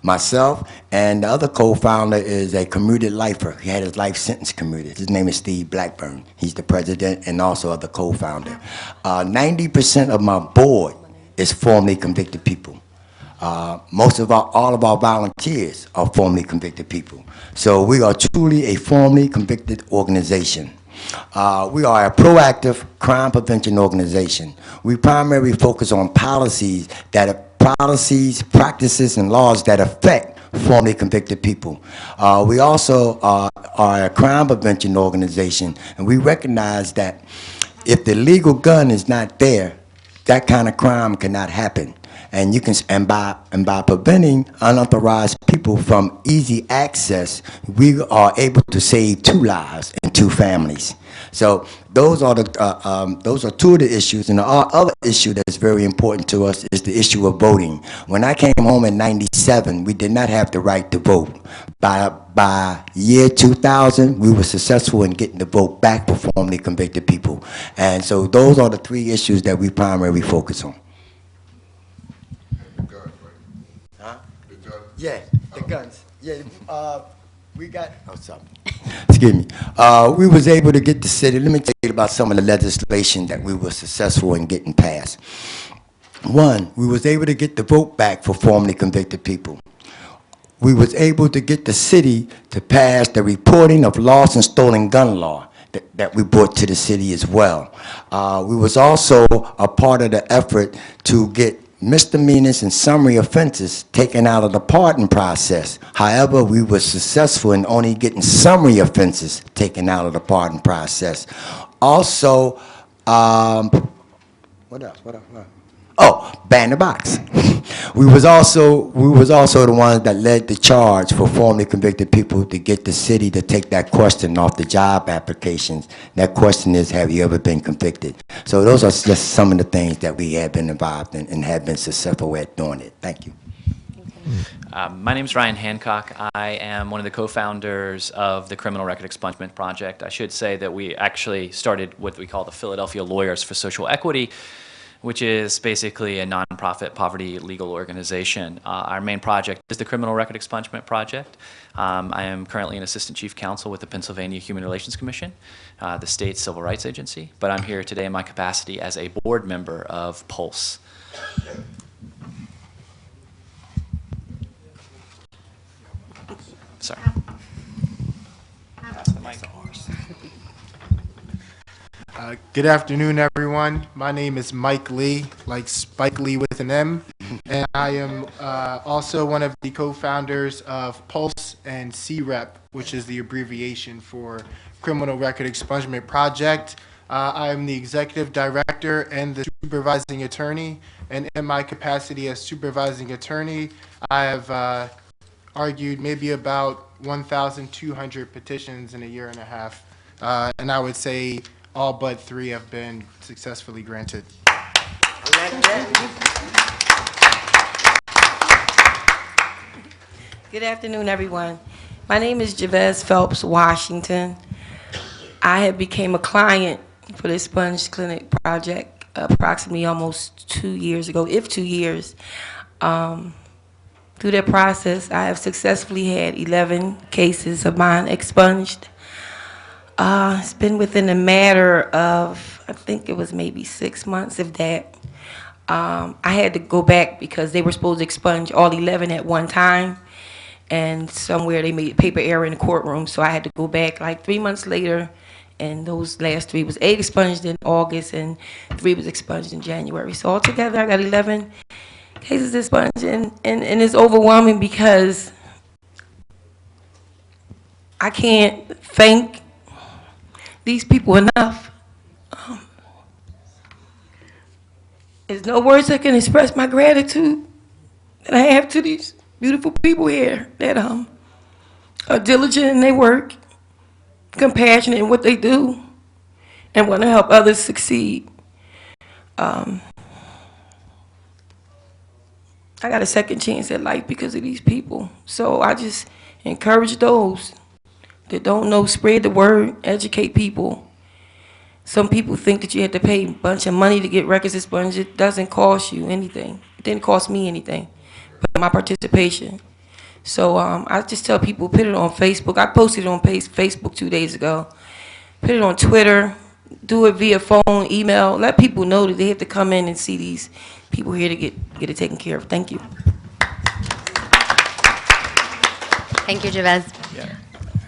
Myself and the other co-founder is a commuted lifer. He had his life sentence commuted. His name is Steve Blackburn. He's the president and also the co-founder. 90% of my board is formerly convicted people. All of our volunteers are formerly convicted people. So we are truly a formerly convicted organization. We are a proactive crime prevention organization. We primarily focus on policies, practices, and laws that affect formerly convicted people. We also are a crime prevention organization, and we recognize that if the legal gun is not there, that kind of crime cannot happen. And you can, by preventing unauthorized people from easy access, we are able to save 2 lives and 2 families. So those are two of the issues. And the other issue that's very important to us is the issue of voting. When I came home in '97, we did not have the right to vote. By year 2000, we were successful in getting the vote back for formerly convicted people. And so those are the 3 issues that we primarily focus on. Yeah, the guns. Yeah, we got, oh, sorry. Excuse me. We was able to get the city, let me tell you about some of the legislation that we were successful in getting passed. One, we was able to get the vote back for formerly convicted people. We was able to get the city to pass the reporting of lost and stolen gun law that we brought to the city as well. We was also a part of the effort to get misdemeanors and summary offenses taken out of the pardon process. However, we were successful in only getting summary offenses taken out of the pardon process. Also, what else? Oh, ban the box. we was also the ones that led the charge for formerly convicted people to get the city to take that question off the job applications. That question is, have you ever been convicted? So those are just some of the things that we have been involved in and have been successful at doing it. Thank you. My name is Ryan Hancock. I am one of the co-founders of the Criminal Record Expungement Project. I should say that we actually started what we call the Philadelphia Lawyers for Social Equity, which is basically a nonprofit poverty legal organization. Our main project is the Criminal Record Expungement Project. I am currently an assistant chief counsel with the Pennsylvania Human Relations Commission, the state civil rights agency, but I'm here today in my capacity as a board member of Pulse. Sorry. Pass the mic. Good afternoon, everyone. My name is Mike Lee, like Spike Lee with an M, and I am also one of the co-founders of Pulse and CREP, which is the abbreviation for Criminal Record Expungement Project. I am the executive director and the supervising attorney, and in my capacity as supervising attorney, I have argued maybe about 1,200 petitions in a year and a half, and I would say all but 3 have been successfully granted. Good afternoon, everyone. My name is Javez Phelps Washington. I have became a client for the Sponge Clinic Project approximately almost 2 years ago, if 2 years. Through that process, I have successfully had 11 cases of mine expunged. It's been within a matter of, I think it was maybe 6 months, if that. I had to go back because they were supposed to expunge all 11 at one time, and somewhere they made paper error in the courtroom, so I had to go back like 3 months later, and those last 3 was 8 expunged in August and 3 was expunged in January. So altogether, I got 11 cases expunged, and it's overwhelming because I can't thank these people enough. There's no words that can express my gratitude that I have to these beautiful people here that are diligent in their work, compassionate in what they do, and want to help others succeed. I got a second chance at life because of these people. So I just encourage those that don't know, spread the word, educate people. Some people think that you have to pay a bunch of money to get records expunged. It doesn't cost you anything. It didn't cost me anything, but my participation. So I just tell people, put it on Facebook. I posted it on Facebook 2 days ago. Put it on Twitter. Do it via phone, email. Let people know that they have to come in and see these people here to get it taken care of. Thank you. Thank you, Javez. Yeah.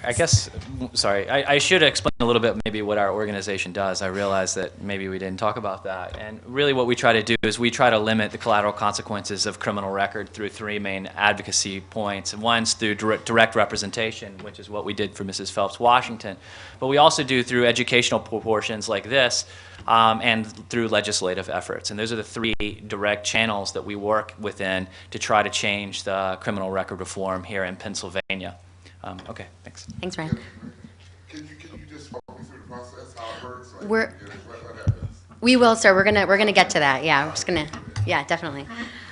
I guess, sorry, I should explain a little bit maybe what our organization does. I realize that maybe we didn't talk about that. And really what we try to do is we try to limit the collateral consequences of criminal record through three main advocacy points. And one's through direct representation, which is what we did for Mrs. Phelps Washington. But we also do through educational portions like this, and through legislative efforts. And those are the three direct channels that we work within to try to change the criminal record reform here in Pennsylvania. Okay, thanks. Thanks, Ryan. Can you just walk me through the process, how it works? Like, We're- what happens? We will, sir. We're gonna get to that. Yeah, we're just gonna. Yeah, definitely.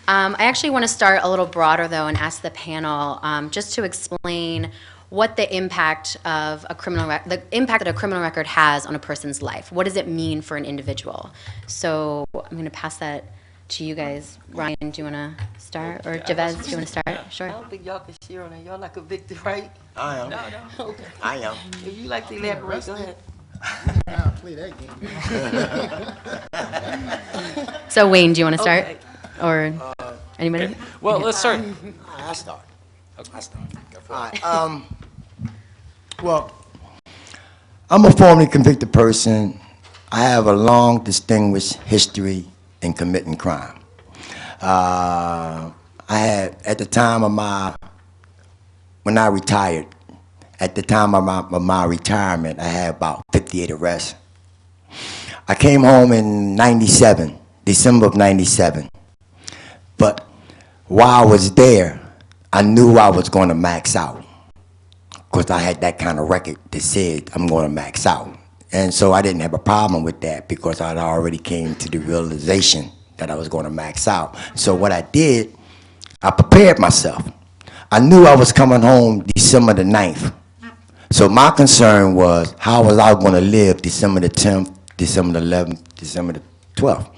I actually want to start a little broader though and ask the panel just to explain what the impact of the impact that a criminal record has on a person's life. What does it mean for an individual? So I'm going to pass that to you guys. Ryan, do you want to start, or Javez, do you want to start? Sure. I don't think y'all can share on it. Y'all not convicted, right? I am. Okay. I am. If you like to elaborate, go ahead. I'll play that game. So Wayne, do you want to start, Okay. or anybody? Okay. Well, let's start. I start. I start. All right. Well, I'm a formerly convicted person. I have a long, distinguished history in committing crime. I had, at the time of when I retired, at the time of my retirement, I had about 58 arrests. I came home in '97, December of '97. But while I was there, I knew I was going to max out, because I had that kind of record that said I'm going to max out. And so I didn't have a problem with that, because I'd already came to the realization that I was going to max out. So what I did, I prepared myself. I knew I was coming home December the 9th. So my concern was, how was I going to live December the 10th, December the 11th, December the 12th?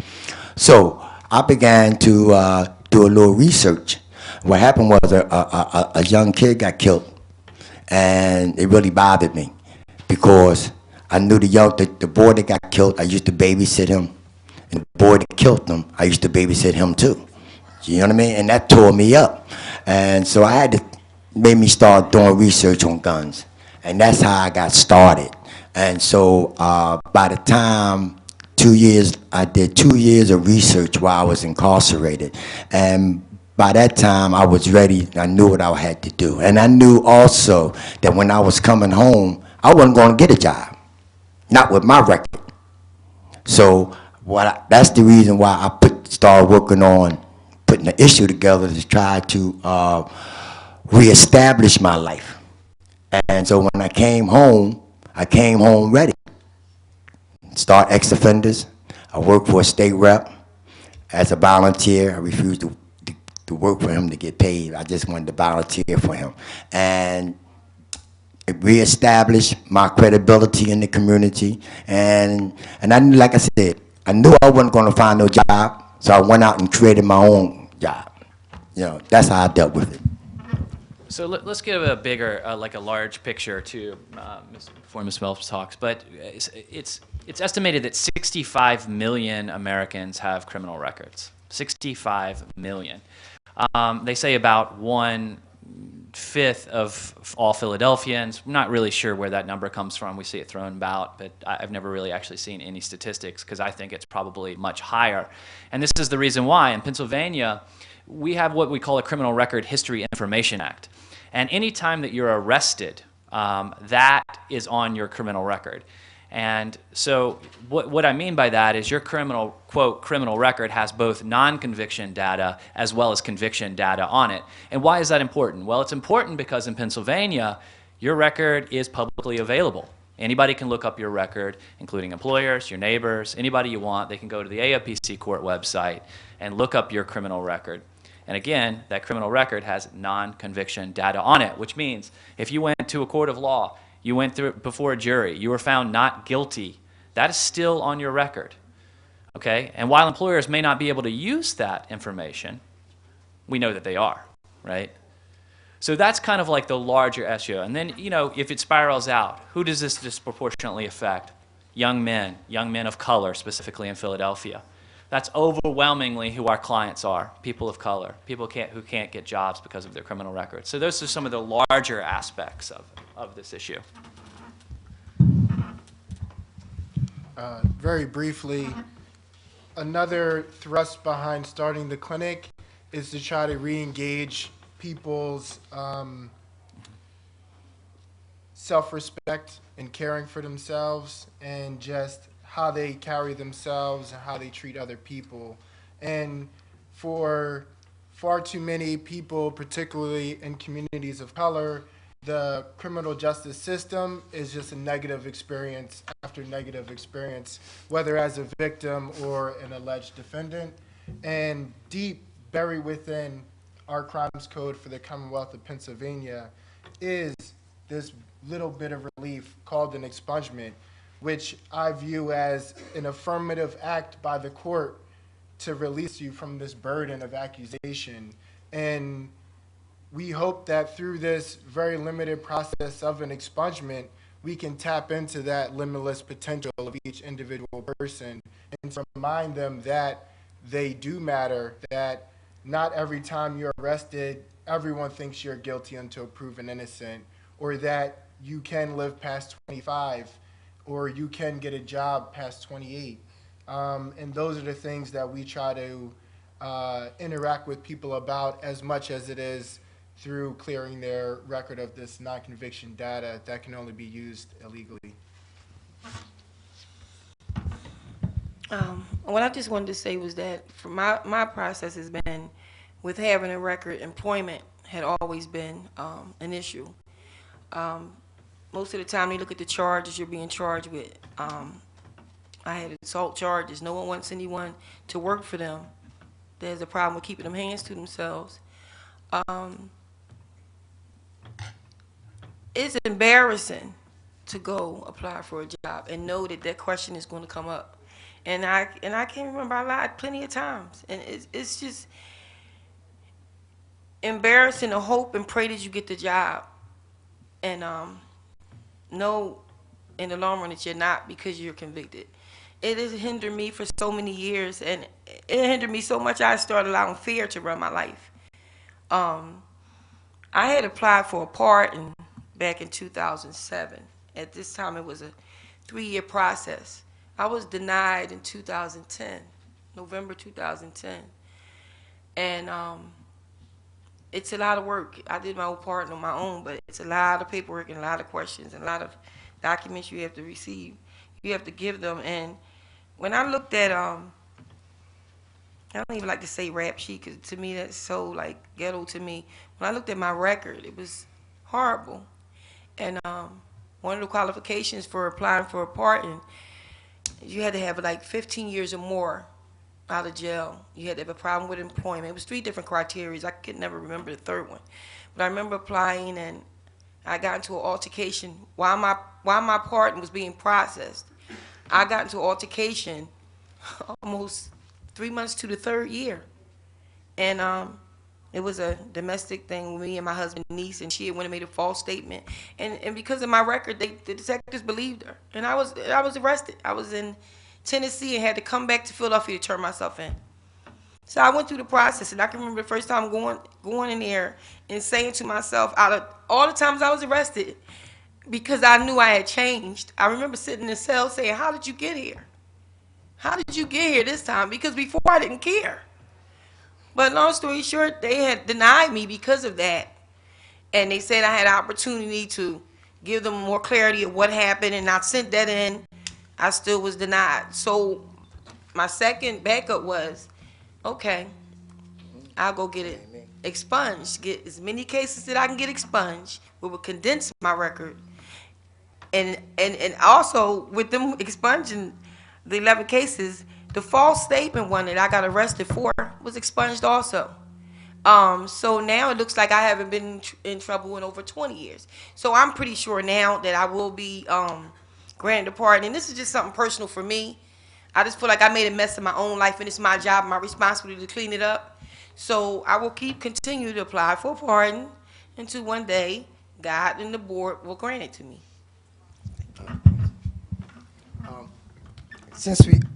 So I began to do a little research. What happened was a young kid got killed, and it really bothered me, because I knew the boy that got killed, I used to babysit him, and the boy that killed him, I used to babysit him too. You know what I mean? And that tore me up. And so I had to, made me start doing research on guns. And that's how I got started. And so by the time I did 2 years of research while I was incarcerated. And by that time, I was ready. I knew what I had to do. And I knew also that when I was coming home, I wasn't going to get a job. Not with my record. So that's the reason why I started working on putting the issue together to try to reestablish my life. And so when I came home ready. Start ex-offenders. I worked for a state rep as a volunteer. I refused to work for him to get paid. I just wanted to volunteer for him. And it reestablished my credibility in the community. And I knew, like I said, I knew I wasn't going to find no job, so I went out and created my own job. You know, that's how I dealt with it. So let's give a bigger, like a large picture to before Ms. Phelps talks. But it's estimated that 65 million Americans have criminal records. 65 million. They say about 1/5 of all Philadelphians. I'm not really sure where that number comes from. We see it thrown about, but I've never really actually seen any statistics, because I think it's probably much higher. And this is the reason why. In Pennsylvania, we have what we call a Criminal Record History Information Act. And any time that you're arrested, that is on your criminal record. And so what I mean by that is your criminal, quote, criminal record has both non-conviction data as well as conviction data on it. And why is that important? Well, it's important because in Pennsylvania, your record is publicly available. Anybody can look up your record, including employers, your neighbors, anybody you want. They can go to the AFPC court website and look up your criminal record. And again, that criminal record has non-conviction data on it, which means if you went to a court of law, you went through before a jury, you were found not guilty, that is still on your record, okay? And while employers may not be able to use that information, we know that they are, right? So that's kind of like the larger issue. And then, you know, if it spirals out, who does this disproportionately affect? Young men of color, specifically in Philadelphia. That's overwhelmingly who our clients are, people of color, people who can't get jobs because of their criminal records. So those are some of the larger aspects of this issue. Very briefly, another thrust behind starting the clinic is to try to re-engage people's self-respect and caring for themselves, and just how they carry themselves and how they treat other people. And for far too many people, particularly in communities of color, the criminal justice system is just a negative experience after negative experience, whether as a victim or an alleged defendant. And deep buried within our crimes code for the Commonwealth of Pennsylvania is this little bit of relief called an expungement, which I view as an affirmative act by the court to release you from this burden of accusation. And we hope that through this very limited process of an expungement, we can tap into that limitless potential of each individual person and to remind them that they do matter, that not every time you're arrested, everyone thinks you're guilty until proven innocent, or that you can live past 25, or you can get a job past 28. And those are the things that we try to interact with people about, as much as it is through clearing their record of this non-conviction data that can only be used illegally. What I just wanted to say was that for my process has been with having a record, employment had always been an issue. Most of the time they look at the charges you're being charged with. I had assault charges. No one wants anyone to work for them. There's a problem with keeping them hands to themselves. It's embarrassing to go apply for a job and know that that question is going to come up. And I can remember I lied plenty of times. And it's just embarrassing to hope and pray that you get the job. And know in the long run that you're not, because you're convicted. It has hindered me for so many years, and it hindered me so much I started allowing fear to run my life. I had applied for a pardon back in 2007. At this time, it was a 3-year process. I was denied in 2010, November 2010. And it's a lot of work. I did my own pardon on my own, but it's a lot of paperwork and a lot of questions and a lot of documents you have to receive. You have to give them. And when I looked at, I don't even like to say rap sheet, because to me that's so like ghetto to me. When I looked at my record, it was horrible. And one of the qualifications for applying for a pardon, you had to have like 15 years or more out of jail. You had to have a problem with employment. It was 3 different criteria. I could never remember the third one. But I remember applying, and I got into an altercation while my pardon was being processed. I got into an altercation almost 3 months to the 3rd year. And it was a domestic thing with me and my husband's niece, and she had went and made a false statement. And because of my record, the detectives believed her. And I was arrested. I was in Tennessee and had to come back to Philadelphia to turn myself in. So I went through the process, and I can remember the first time going in there and saying to myself, out of all the times I was arrested, because I knew I had changed, I remember sitting in the cell saying, how did you get here? How did you get here this time? Because before I didn't care. But long story short, they had denied me because of that. And they said I had an opportunity to give them more clarity of what happened, and I sent that in. I still was denied. So my second backup was, okay, I'll go get it expunged, get as many cases that I can get expunged. We will condense my record. And also with them expunging the 11 cases, the false statement one that I got arrested for was expunged also. So now it looks like I haven't been in trouble in over 20 years. So I'm pretty sure now that I will be granted a pardon. And this is just something personal for me. I just feel like I made a mess of my own life, and it's my job, my responsibility to clean it up. So I will continue to apply for a pardon until one day God and the board will grant it to me.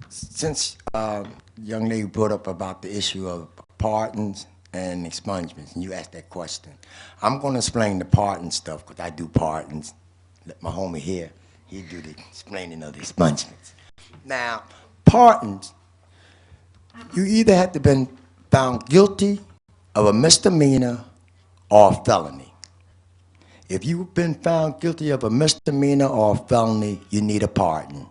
Since young lady brought up about the issue of pardons and expungements, and you asked that question, I'm going to explain the pardon stuff because I do pardons. Let my homie here, he do the explaining of the expungements. Now, pardons, you either have to been found guilty of a misdemeanor or a felony. If you've been found guilty of a misdemeanor or a felony, you need a pardon,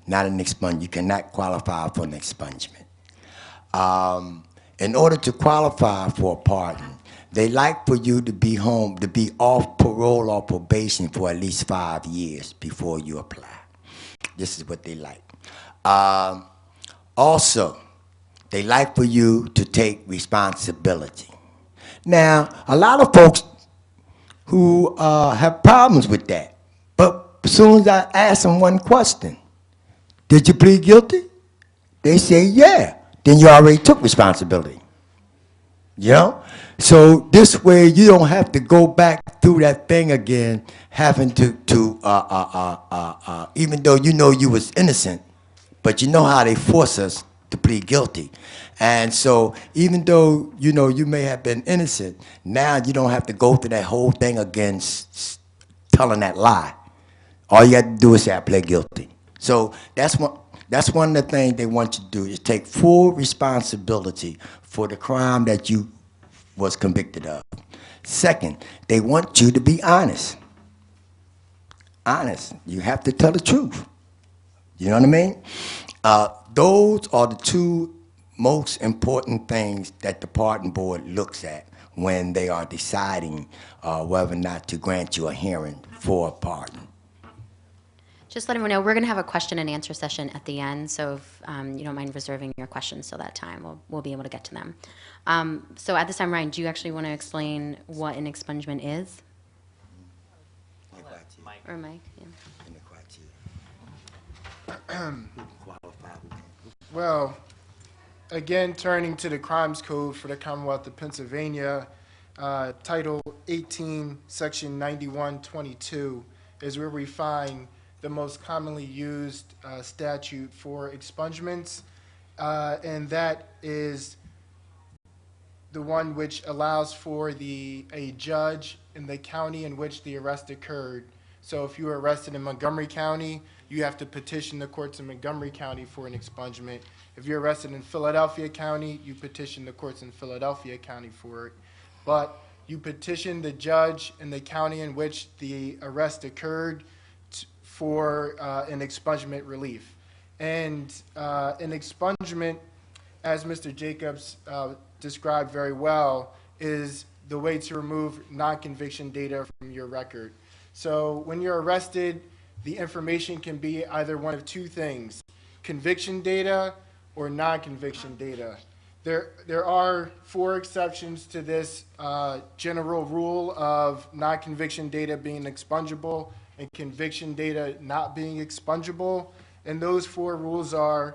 not an expungement. You cannot qualify for an expungement. In order to qualify for a pardon, they like for you to be home, to be off parole or probation for at least 5 years before you apply. This is what they like. Also, they like for you to take responsibility. Now, a lot of folks who have problems with that, but as soon as I ask them one question, did you plead guilty? They say, yeah. Then you already took responsibility. You know? So this way you don't have to go back through that thing again, having to even though you know you was innocent, but you know how they force us to plead guilty. And so even though you know you may have been innocent, now you don't have to go through that whole thing again, telling that lie. All you have to do is say, I plead guilty. So that's one of the things they want you to do is take full responsibility for the crime that you was convicted of. Second, they want you to be honest. Honest. You have to tell the truth. You know what I mean? Those are the two most important things that the pardon board looks at when they are deciding whether or not to grant you a hearing for a pardon. Just let everyone know, we're going to have a question and answer session at the end, so if you don't mind reserving your questions till that time, we'll be able to get to them. So at this time, Ryan, do you actually want to explain what an expungement is? Or Mike? Yeah. Well, again, turning to the Crimes Code for the Commonwealth of Pennsylvania, Title 18, Section 9122 is where we find the most commonly used statute for expungements, and that is the one which allows for a judge in the county in which the arrest occurred. So if you were arrested in Montgomery County, you have to petition the courts in Montgomery County for an expungement. If you're arrested in Philadelphia County, you petition the courts in Philadelphia County for it. But you petition the judge in the county in which the arrest occurred for an expungement relief. And an expungement, as Mr. Jacobs described very well, is the way to remove non-conviction data from your record. So when you're arrested, the information can be either one of two things: conviction data or non-conviction data. There are 4 exceptions to this general rule of non-conviction data being expungible and conviction data not being expungible. And those 4 rules are,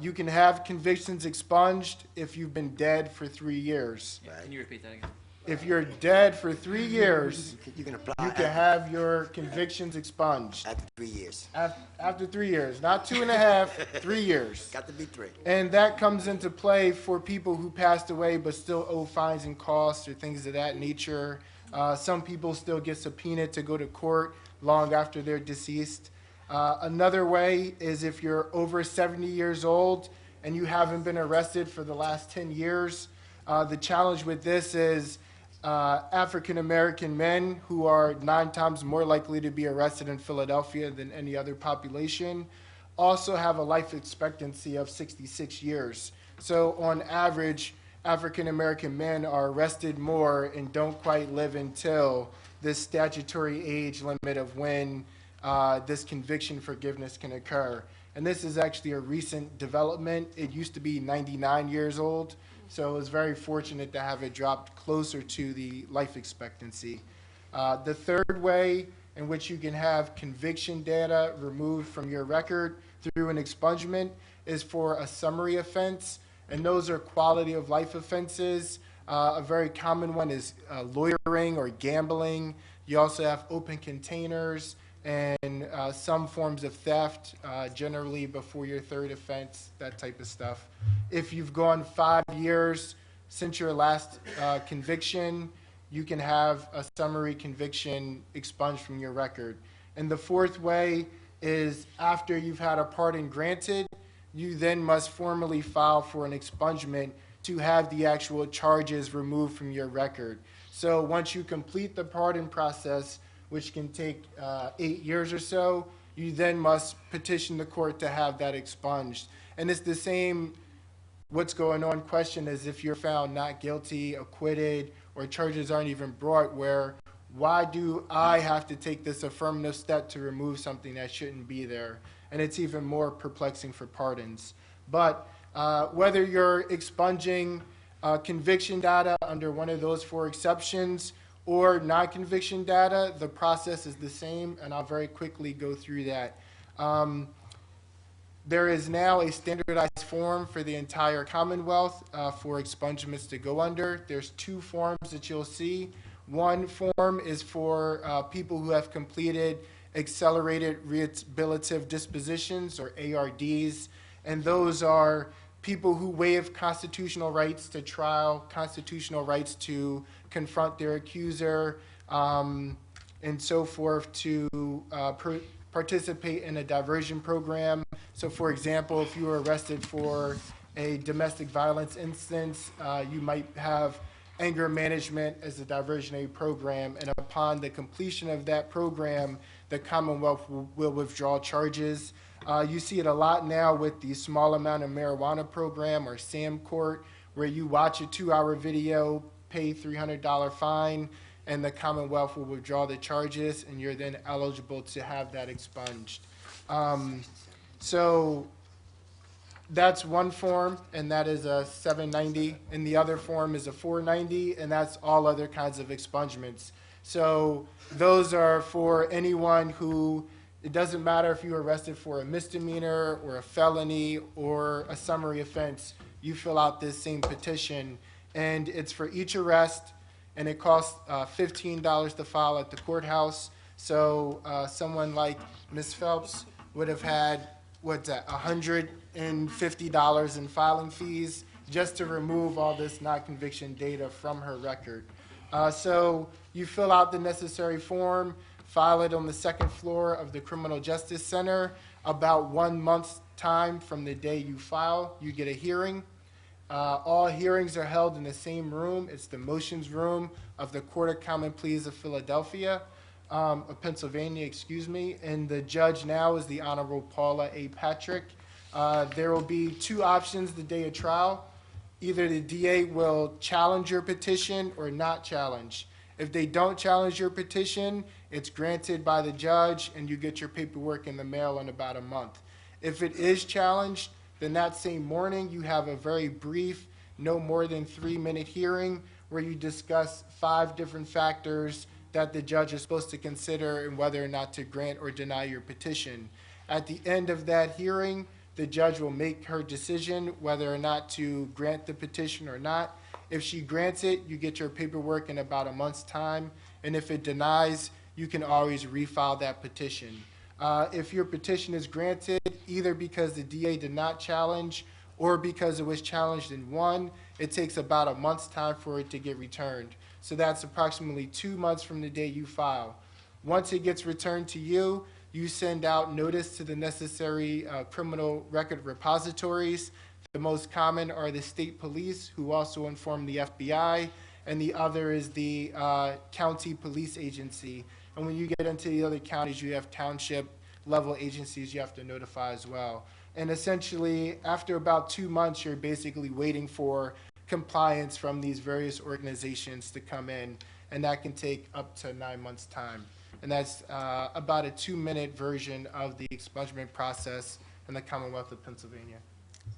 you can have convictions expunged if you've been dead for 3 years. Can you repeat that again? If you're dead for 3 years, You can apply you can have your convictions expunged. after 3 years. After 3 years, not 2.5, 3 years. Got to be 3. And that comes into play for people who passed away but still owe fines and costs or things of that nature. Some people still get subpoenaed to go to court long after they're deceased. Another way is if you're over 70 years old and you haven't been arrested for the last 10 years. The challenge with this is African American men, who are 9 times more likely to be arrested in Philadelphia than any other population, also have a life expectancy of 66 years. So on average, African American men are arrested more and don't quite live until this statutory age limit of when this conviction forgiveness can occur. And this is actually a recent development. It used to be 99 years old. So it was very fortunate to have it dropped closer to the life expectancy. The third way in which you can have conviction data removed from your record through an expungement is for a summary offense, and those are quality of life offenses A very common one is loitering or gambling. You also have open containers and some forms of theft, generally before your third offense, that type of stuff. If you've gone 5 years since your last conviction, you can have a summary conviction expunged from your record. And the fourth way is after you've had a pardon granted, you then must formally file for an expungement to have the actual charges removed from your record. So once you complete the pardon process, which can take 8 years or so, you then must petition the court to have that expunged. And it's the same what's going on question as if you're found not guilty, acquitted, or charges aren't even brought, where why do I have to take this affirmative step to remove something that shouldn't be there? And it's even more perplexing for pardons. But whether you're expunging conviction data under one of those 4 exceptions or non-conviction data, the process is the same, and I'll very quickly go through that. There is now a standardized form for the entire Commonwealth for expungements to go under. There's 2 forms that you'll see. One form is for people who have completed accelerated rehabilitative dispositions, or ARDs, and those are people who waive constitutional rights to trial, constitutional rights to confront their accuser, and so forth, to participate in a diversion program. So for example, if you were arrested for a domestic violence instance, you might have anger management as a diversionary program, and upon the completion of that program, the Commonwealth will withdraw charges. You see it a lot now with the small amount of marijuana program, or SAM court, where you watch a 2-hour video, pay $300 fine, and the Commonwealth will withdraw the charges, and you're then eligible to have that expunged. So that's one form, and that is a 790, and the other form is a 490, and that's all other kinds of expungements. So those are for anyone who, it doesn't matter if you were arrested for a misdemeanor or a felony or a summary offense, you fill out this same petition, and it's for each arrest, and it costs $15 to file at the courthouse. So someone like Ms. Phelps would have had, what's that, $150 in filing fees just to remove all this non-conviction data from her record. So you fill out the necessary form, file it on the 2nd floor of the Criminal Justice Center. About 1 month's time from the day you file, you get a hearing. All hearings are held in the same room. It's the motions room of the Court of Common Pleas of Philadelphia, of Pennsylvania, excuse me. And the judge now is the Honorable Paula A. Patrick. There will be 2 options the day of trial. Either the DA will challenge your petition or not challenge. If they don't challenge your petition, it's granted by the judge and you get your paperwork in the mail in about a month. If it is challenged, then that same morning you have a very brief, no more than 3-minute hearing where you discuss 5 different factors that the judge is supposed to consider and whether or not to grant or deny your petition. At the end of that hearing, the judge will make her decision whether or not to grant the petition or not. If she grants it, you get your paperwork in about a month's time, and if it denies, you can always refile that petition. If your petition is granted, either because the DA did not challenge or because it was challenged and won, it takes about a month's time for it to get returned. So that's approximately 2 months from the day you file. Once it gets returned to you, you send out notice to the necessary criminal record repositories. The most common are the state police, who also inform the FBI, and the other is the county police agency. And when you get into the other counties, you have township level agencies you have to notify as well. And essentially, after about 2 months, you're basically waiting for compliance from these various organizations to come in, and that can take up to 9 months' time. And that's about a 2-minute version of the expungement process in the Commonwealth of Pennsylvania.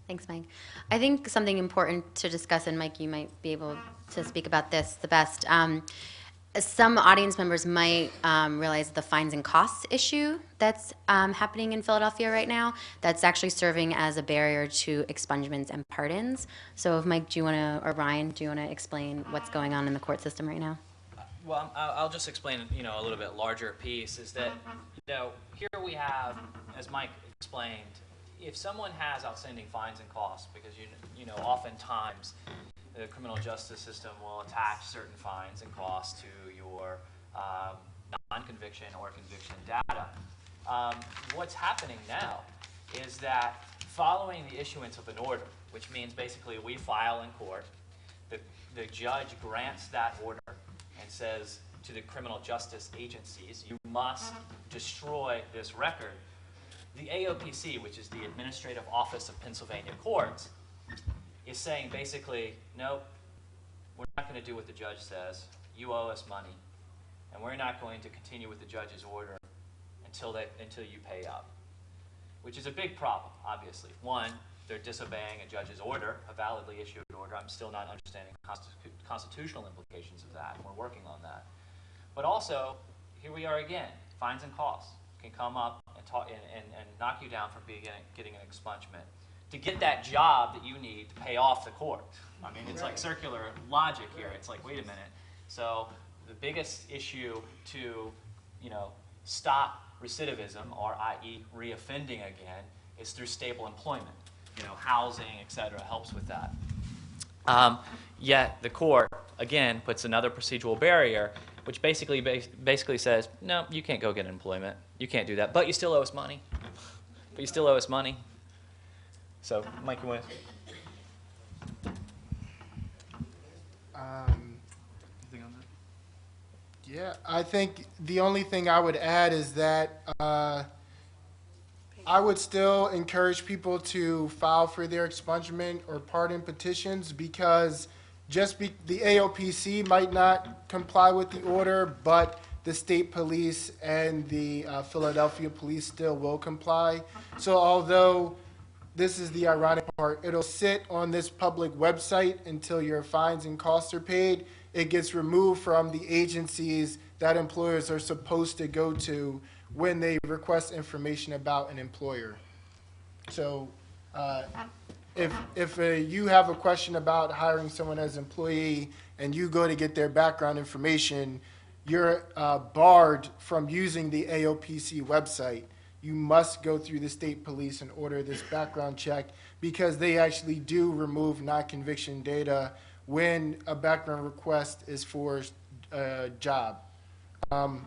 Thanks, Mike. I think something important to discuss, and Mike, you might be able to speak about this the best. Some audience members might realize the fines and costs issue that's happening in Philadelphia right now. That's actually serving as a barrier to expungements and pardons. So, if Mike, do you want to, or Ryan, do you want to explain what's going on in the court system right now? Well, I'll just explain, a little bit larger piece is that, here we have, as Mike explained, if someone has outstanding fines and costs, because oftentimes the criminal justice system will attach certain fines and costs to your non-conviction or conviction data. What's happening now is that following the issuance of an order, which means basically we file in court, the judge grants that order and says to the criminal justice agencies, you must destroy this record. The AOPC, which is the Administrative Office of Pennsylvania Courts, is saying basically, nope, we're not going to do what the judge says. You owe us money, and we're not going to continue with the judge's order until you pay up, which is a big problem, obviously. One, they're disobeying a judge's order, a validly issued order. I'm still not understanding constitutional implications of that, and we're working on that. But also, here we are again, fines and costs can come up and knock you down from getting an expungement. To get that job that you need to pay off the court. I mean, it's like circular logic here. It's like, wait a minute. So the biggest issue to, stop recidivism, or i.e. reoffending again, is through stable employment. Housing, et cetera, helps with that. Yet the court, again, puts another procedural barrier, which basically says, no, you can't go get employment. You can't do that. But you still owe us money. So, Mike, you want to? Anything on that? Yeah, I think the only thing I would add is that I would still encourage people to file for their expungement or pardon petitions, because the AOPC might not comply with the order, but the state police and the Philadelphia police still will comply. So although this is the ironic part, it'll sit on this public website until your fines and costs are paid. It gets removed from the agencies that employers are supposed to go to when they request information about an employer. So if you have a question about hiring someone as an employee and you go to get their background information, you're barred from using the AOPC website. You must go through the state police and order this background check, because they actually do remove non-conviction data when a background request is for a job,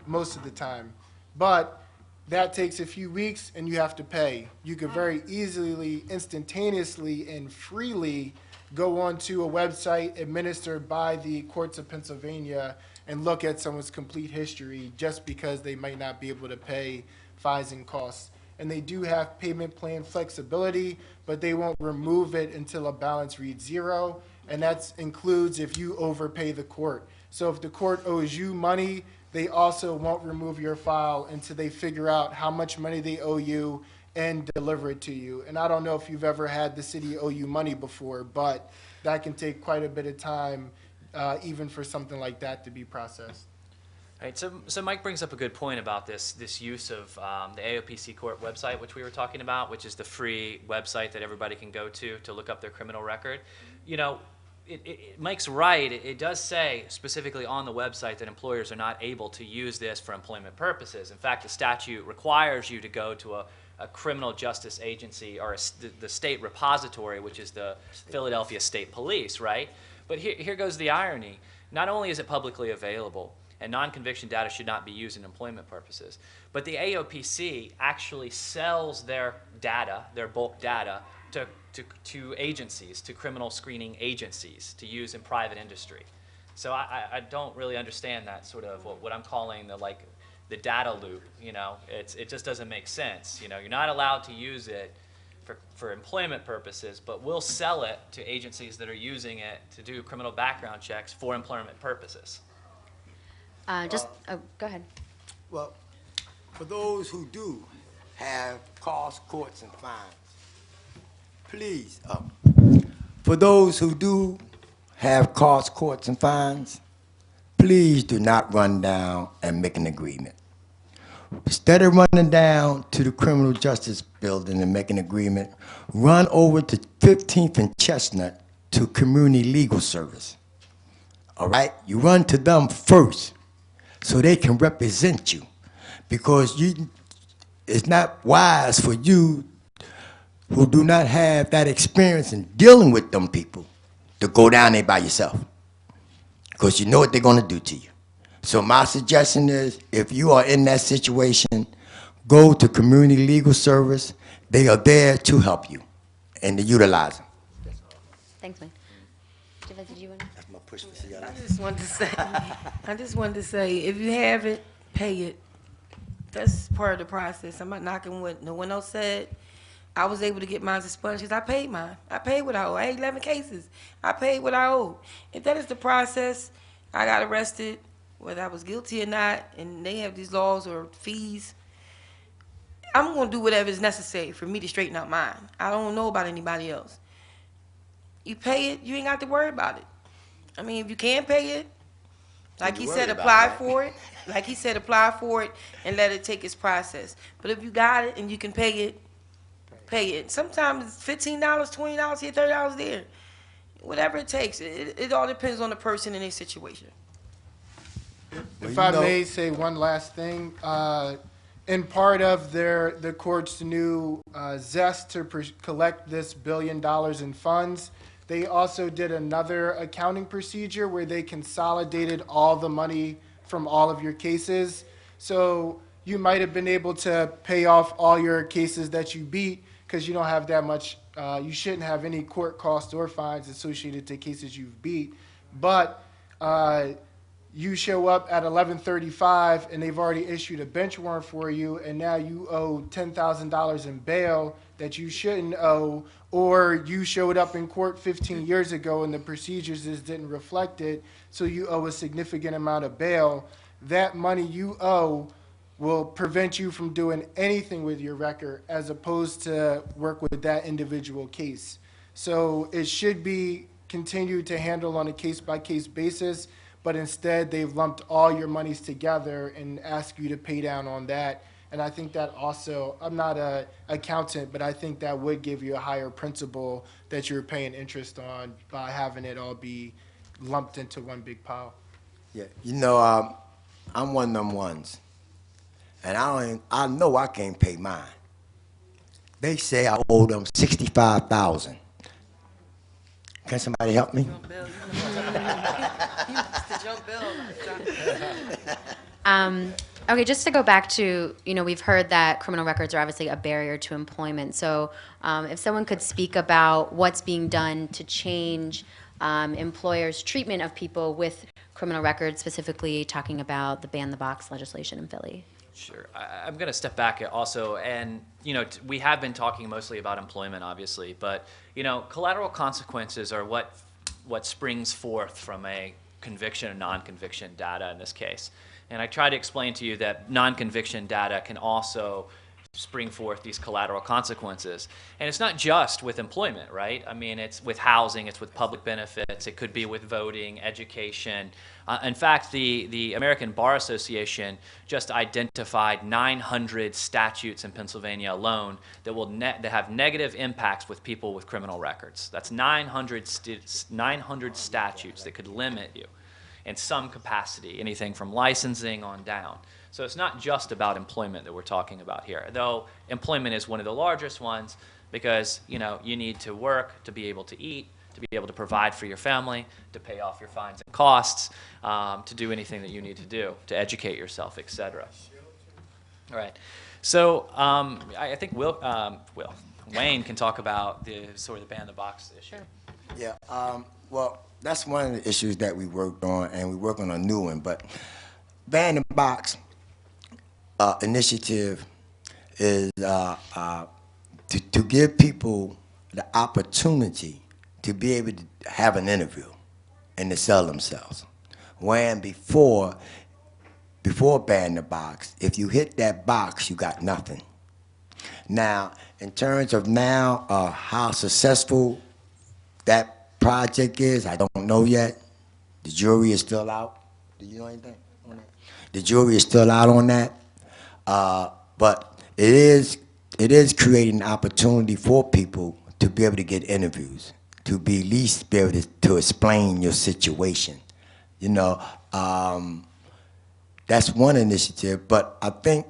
most of the time. But that takes a few weeks and you have to pay. You could very easily, instantaneously, and freely go onto a website administered by the courts of Pennsylvania and look at someone's complete history just because they might not be able to pay fines and costs. And they do have payment plan flexibility, but they won't remove it until a balance reads zero, and that includes if you overpay the court. So if the court owes you money, they also won't remove your file until they figure out how much money they owe you and deliver it to you. And I don't know if you've ever had the city owe you money before, but that can take quite a bit of time, even for something like that to be processed. Right, so Mike brings up a good point about this use of the AOPC court website, which we were talking about, which is the free website that everybody can go to look up their criminal record. Mike's right. It does say specifically on the website that employers are not able to use this for employment purposes. In fact, the statute requires you to go to a criminal justice agency or the state repository, which is the Philadelphia State Police, right? But here goes the irony. Not only is it publicly available, and non-conviction data should not be used in employment purposes, but the AOPC actually sells their data, their bulk data, to agencies, to criminal screening agencies to use in private industry. So I don't really understand that sort of what I'm calling the data loop. It just doesn't make sense. You're not allowed to use it for employment purposes, but we'll sell it to agencies that are using it to do criminal background checks for employment purposes. Go ahead. Well, for those who do have costs, courts, and fines, please, for those who do have costs, courts, and fines, please do not run down and make an agreement. Instead of running down to the Criminal Justice Building and make an agreement, run over to 15th and Chestnut to Community Legal Service. All right? You run to them first so they can represent you, because it's not wise for you who do not have that experience in dealing with them people to go down there by yourself, because you know what they're going to do to you. So my suggestion is, if you are in that situation, go to Community Legal Service. They are there to help you and to utilize them. Thanks, Wayne. Did you want to? That's my push for CLS. I just wanted to say, if you have it, pay it. That's part of the process. I'm not knocking what no one else said. I was able to get mine expunged because I paid mine. I paid what I owe. I had 11 cases. I paid what I owe. If that is the process, I got arrested, whether I was guilty or not, and they have these laws or fees, I'm going to do whatever is necessary for me to straighten out mine. I don't know about anybody else. You pay it, you ain't got to worry about it. I mean, if you can't pay it, like he said, apply for it. Like he said, apply for it and let it take its process. But if you got it and you can pay it, pay it. Sometimes it's $15, $20 here, $30 there. Whatever it takes. It all depends on the person and their situation. If I may say one last thing, in part of the court's new zest to collect this $1 billion in funds, they also did another accounting procedure where they consolidated all the money from all of your cases. So you might have been able to pay off all your cases that you beat because you don't have that much, you shouldn't have any court costs or fines associated to cases you've beat. But you show up at 11:35 and they've already issued a bench warrant for you, and now you owe $10,000 in bail that you shouldn't owe, or you showed up in court 15 years ago and the procedures just didn't reflect it, so you owe a significant amount of bail. That money you owe will prevent you from doing anything with your record as opposed to work with that individual case. So it should be continued to handle on a case-by-case basis, but instead they've lumped all your monies together and ask you to pay down on that. And I think that also, I'm not an accountant, but I think that would give you a higher principal that you're paying interest on by having it all be lumped into one big pile. Yeah, you know, I'm one of them ones, and I know I can't pay mine. They say I owe them $65,000. Can somebody help me? Okay, just to go back to, we've heard that criminal records are obviously a barrier to employment. So if someone could speak about what's being done to change employers' treatment of people with criminal records, specifically talking about the ban the box legislation in Philly. Sure. I'm going to step back also, and we have been talking mostly about employment, obviously, but collateral consequences are what springs forth from a conviction and non-conviction data in this case. And I tried to explain to you that non-conviction data can also spring forth these collateral consequences. And it's not just with employment, right? I mean, it's with housing, it's with public benefits, it could be with voting, education. In fact, the American Bar Association just identified 900 statutes in Pennsylvania alone that will that have negative impacts with people with criminal records. That's 900 statutes that could limit you in some capacity, anything from licensing on down. So it's not just about employment that we're talking about here, though employment is one of the largest ones because you need to work to be able to eat, to be able to provide for your family, to pay off your fines and costs, to do anything that you need to do, to educate yourself, etc. All right. So I think Wayne can talk about the sort of the ban the box issue. Yeah. Well, that's one of the issues that we worked on, and we work on a new one. But ban the box initiative is to give people the opportunity to be able to have an interview and to sell themselves. When before ban the box, if you hit that box, you got nothing. Now, in terms of how successful that project is, I don't know yet. The jury is still out. Do you know anything on that? The jury is still out on that, but it is creating opportunity for people to be able to get interviews, to be at least be able to explain your situation. You know, that's one initiative. But I think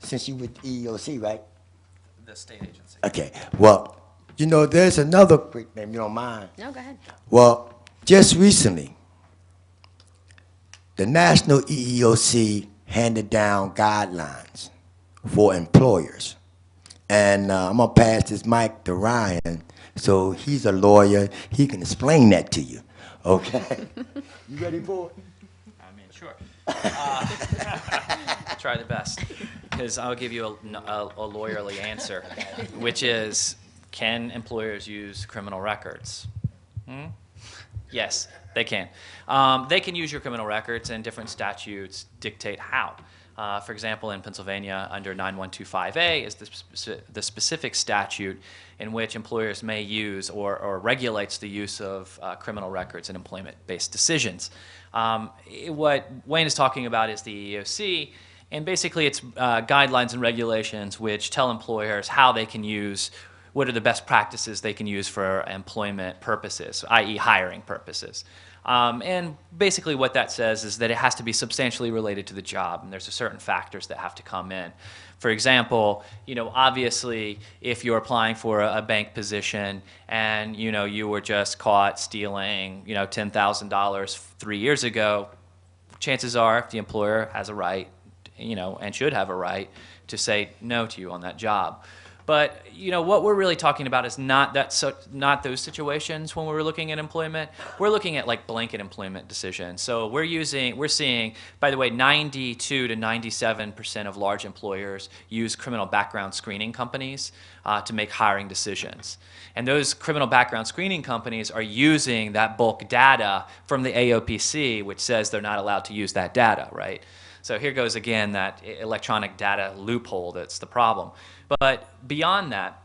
since you with EEOC, right? The state agency. Okay. Well, there's another quick name. You don't mind? No, go ahead. Well, just recently, the National EEOC handed down guidelines for employers. And I'm going to pass this mic to Ryan, so he's a lawyer. He can explain that to you, okay? You ready for it? I mean, sure. Try the best, because I'll give you a lawyerly answer, which is, can employers use criminal records? Yes, they can. They can use your criminal records, and different statutes dictate how. For example, in Pennsylvania, under 9125A is the specific statute in which employers may use or regulates the use of criminal records in employment-based decisions. What Wayne is talking about is the EEOC, and basically it's guidelines and regulations which tell employers how they can use, what are the best practices they can use for employment purposes, i.e. hiring purposes. And basically what that says is that it has to be substantially related to the job, and there's certain factors that have to come in. For example, obviously if you're applying for a bank position and, you were just caught stealing, $10,000 3 years ago, chances are the employer has a right, and should have a right to say no to you on that job. But what we're really talking about is not those situations when we're looking at employment. We're looking at like blanket employment decisions. So we're seeing, by the way, 92 to 97% of large employers use criminal background screening companies to make hiring decisions. And those criminal background screening companies are using that bulk data from the AOPC, which says they're not allowed to use that data, right? So here goes again that electronic data loophole that's the problem. But beyond that,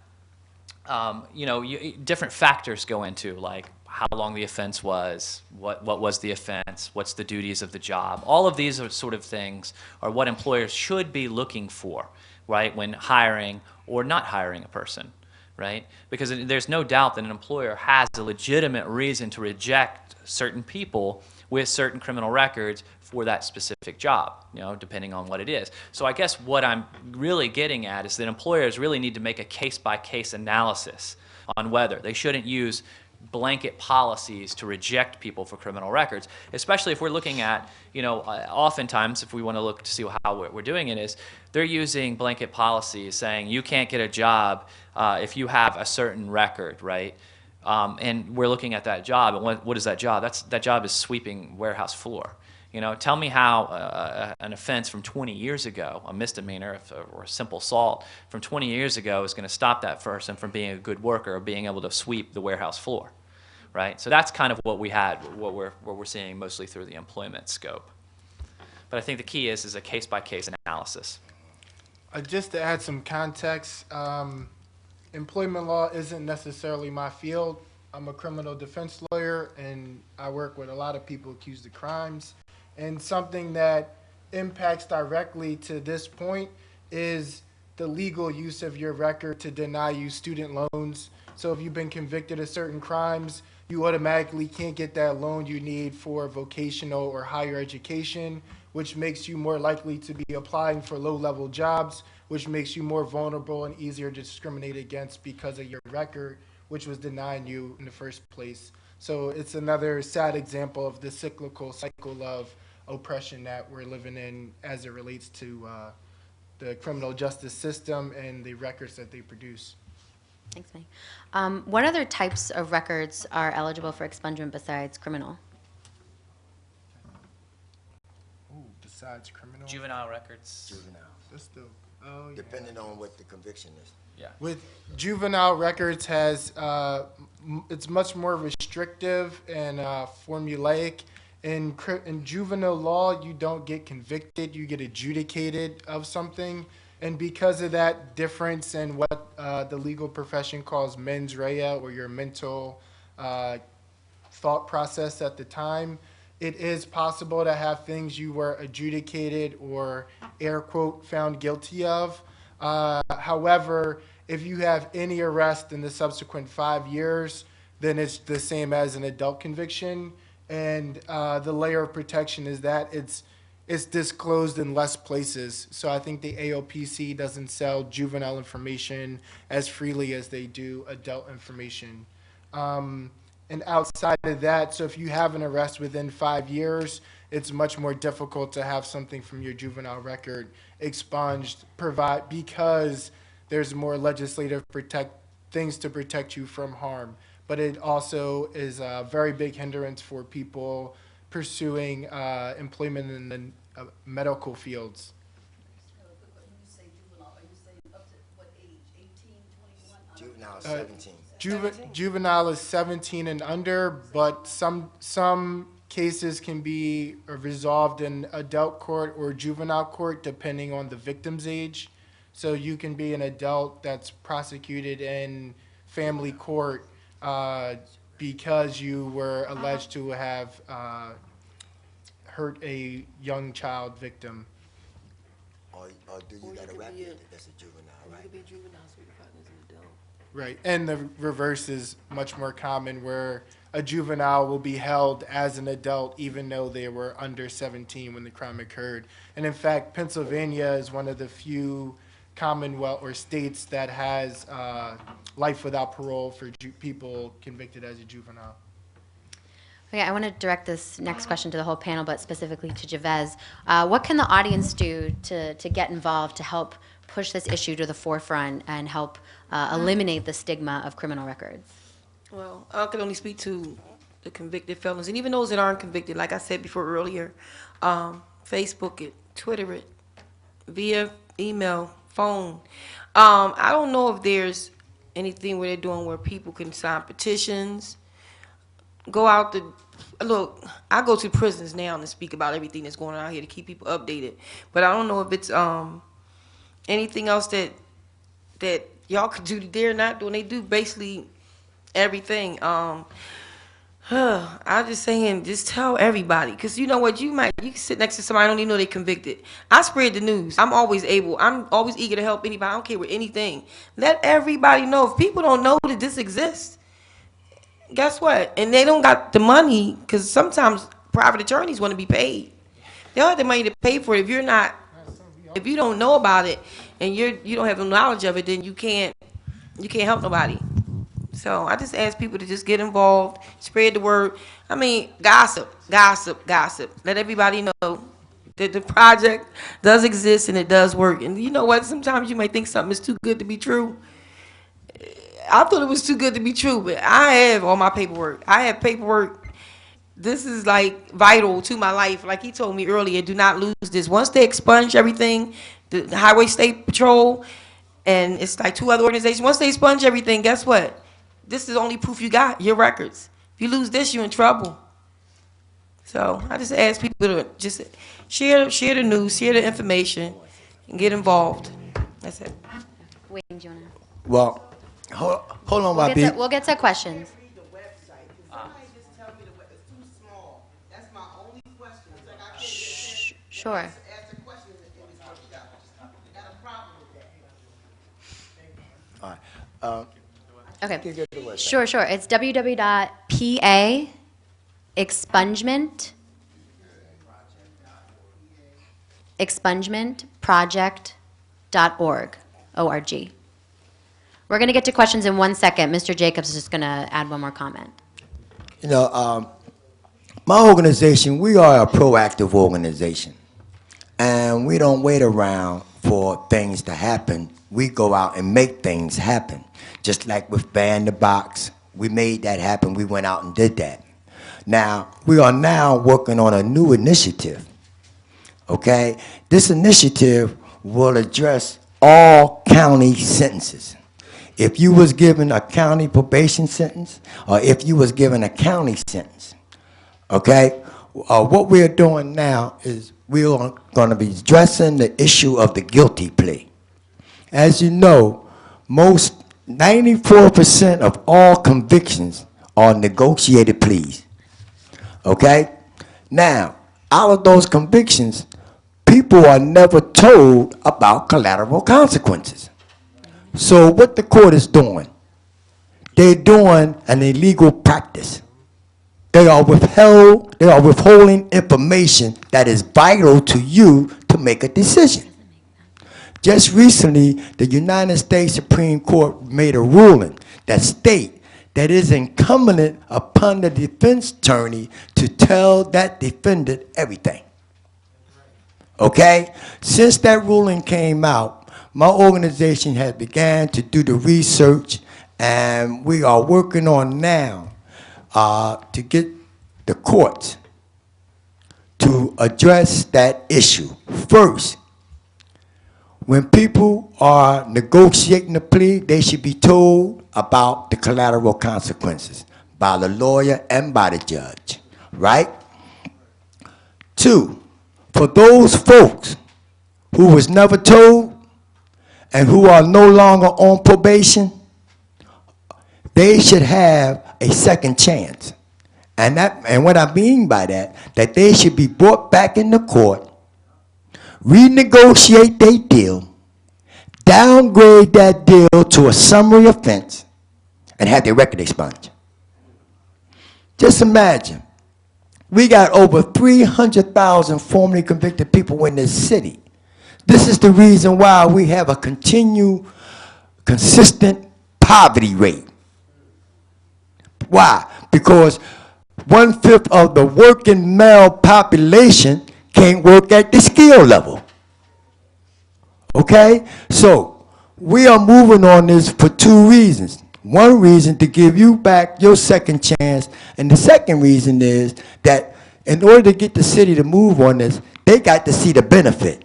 different factors go into, like how long the offense was, what was the offense, what's the duties of the job. All of these are sort of things are what employers should be looking for, right, when hiring or not hiring a person, right? Because there's no doubt that an employer has a legitimate reason to reject certain people with certain criminal records for that specific job, depending on what it is. So I guess what I'm really getting at is that employers really need to make a case-by-case analysis on whether they shouldn't use blanket policies to reject people for criminal records, especially if we're looking at, oftentimes if we want to look to see how we're doing it is, they're using blanket policies saying you can't get a job if you have a certain record, right? And we're looking at that job, and what is that job? That job is sweeping warehouse floor. Tell me how an offense from 20 years ago, a misdemeanor or a simple assault from 20 years ago is going to stop that person from being a good worker or being able to sweep the warehouse floor, right? So that's kind of what we're seeing mostly through the employment scope. But I think the key is a case-by-case analysis. Just to add some context, employment law isn't necessarily my field. I'm a criminal defense lawyer, and I work with a lot of people accused of crimes. And something that impacts directly to this point is the legal use of your record to deny you student loans. So if you've been convicted of certain crimes, you automatically can't get that loan you need for vocational or higher education, which makes you more likely to be applying for low-level jobs, which makes you more vulnerable and easier to discriminate against because of your record, which was denying you in the first place. So it's another sad example of the cyclical cycle of oppression that we're living in as it relates to the criminal justice system and the records that they produce. Thanks, Mike. What other types of records are eligible for expungement besides criminal? Ooh, besides criminal? Juvenile records. Juvenile. That's dope. Oh, yeah. Depending on what the conviction is. Yeah. With juvenile records it's much more restrictive and formulaic. In juvenile law, you don't get convicted, you get adjudicated of something. And because of that difference in what the legal profession calls mens rea, or your mental thought process at the time, it is possible to have things you were adjudicated or air quote found guilty of. However, if you have any arrest in the subsequent 5 years, then it's the same as an adult conviction. And the layer of protection is that it's disclosed in less places. So I think the AOPC doesn't sell juvenile information as freely as they do adult information. And outside of that, so if you have an arrest within 5 years, it's much more difficult to have something from your juvenile record expunged, because there's more legislative things to protect you from harm. But it also is a very big hindrance for people pursuing employment in the medical fields. Juvenile 17. Juvenile is 17 and under, but some cases can be resolved in adult court or juvenile court depending on the victim's age. So you can be an adult that's prosecuted in family court because you were alleged to have hurt a young child victim. Or do you got a record that's a juvenile, right? Right, and the reverse is much more common, where a juvenile will be held as an adult even though they were under 17 when the crime occurred. And in fact, Pennsylvania is one of the few commonwealth or states that has life without parole for people convicted as a juvenile. Okay, I want to direct this next question to the whole panel, but specifically to Javez. What can the audience do to get involved to help push this issue to the forefront and help eliminate the stigma of criminal records? Well, I can only speak to the convicted felons, and even those that aren't convicted, like I said before earlier, Facebook it, Twitter it, via email, phone. I don't know if there's anything where they're doing where people can sign petitions, go out to, look, I go to prisons now and speak about everything that's going on out here to keep people updated, but I don't know if it's anything else that y'all could do that they're not doing. They do basically everything. I'm just saying, just tell everybody, because you know what, you can sit next to somebody, I don't even know they're convicted. I spread the news. I'm always eager to help anybody. I don't care with anything. Let everybody know. If people don't know that this exists, guess what? And they don't got the money, because sometimes private attorneys want to be paid. They don't have the money to pay for it. If you don't know about it and you don't have the knowledge of it, then you can't help nobody. So I just ask people to just get involved, spread the word. I mean, gossip. Let everybody know that the project does exist and it does work. And you know what? Sometimes you may think something is too good to be true. I thought it was too good to be true, but I have all my paperwork. I have paperwork. This is like vital to my life. Like he told me earlier, do not lose this. Once they expunge everything, the Highway State Patrol, and it's like 2 other organizations, once they expunge everything, guess what? This is the only proof you got, your records. If you lose this, you're in trouble. So I just ask people to just share the news, share the information, and get involved. That's it. Wayne, do you want to? Well, hold on, my people. We'll get to questions. Sure. All right. Okay. Sure. It's expungementproject.org. O-R-G. We're going to get to questions in 1 second. Mr. Jacobs is just going to add one more comment. You know, my organization, we are a proactive organization. And we don't wait around for things to happen. We go out and make things happen. Just like with Ban the Box, we made that happen. We went out and did that. Now, we are now working on a new initiative, okay? This initiative will address all county sentences. If you was given a county probation sentence, or if you was given a county sentence, okay? What we're doing now is we're going to be addressing the issue of the guilty plea. As you know, 94% of all convictions are negotiated pleas, okay? Now, out of those convictions, people are never told about collateral consequences. So what the court is doing, they're doing an illegal practice. They are withholding information that is vital to you to make a decision. Just recently, the United States Supreme Court made a ruling that states that it is incumbent upon the defense attorney to tell that defendant everything. Okay? Since that ruling came out, my organization has began to do the research, and we are working on now to get the courts to address that issue. First, when people are negotiating a plea, they should be told about the collateral consequences by the lawyer and by the judge, right? Two, for those folks who was never told and who are no longer on probation, they should have a second chance. And what I mean by that they should be brought back in the court, renegotiate their deal, downgrade that deal to a summary offense, and have their record expunged. Just imagine, we got over 300,000 formerly convicted people in this city. This is the reason why we have a consistent poverty rate. Why? Because 1/5 of the working male population can't work at the skill level. Okay? So, we are moving on this for two reasons. One reason, to give you back your second chance, and the second reason is that in order to get the city to move on this, they got to see the benefit.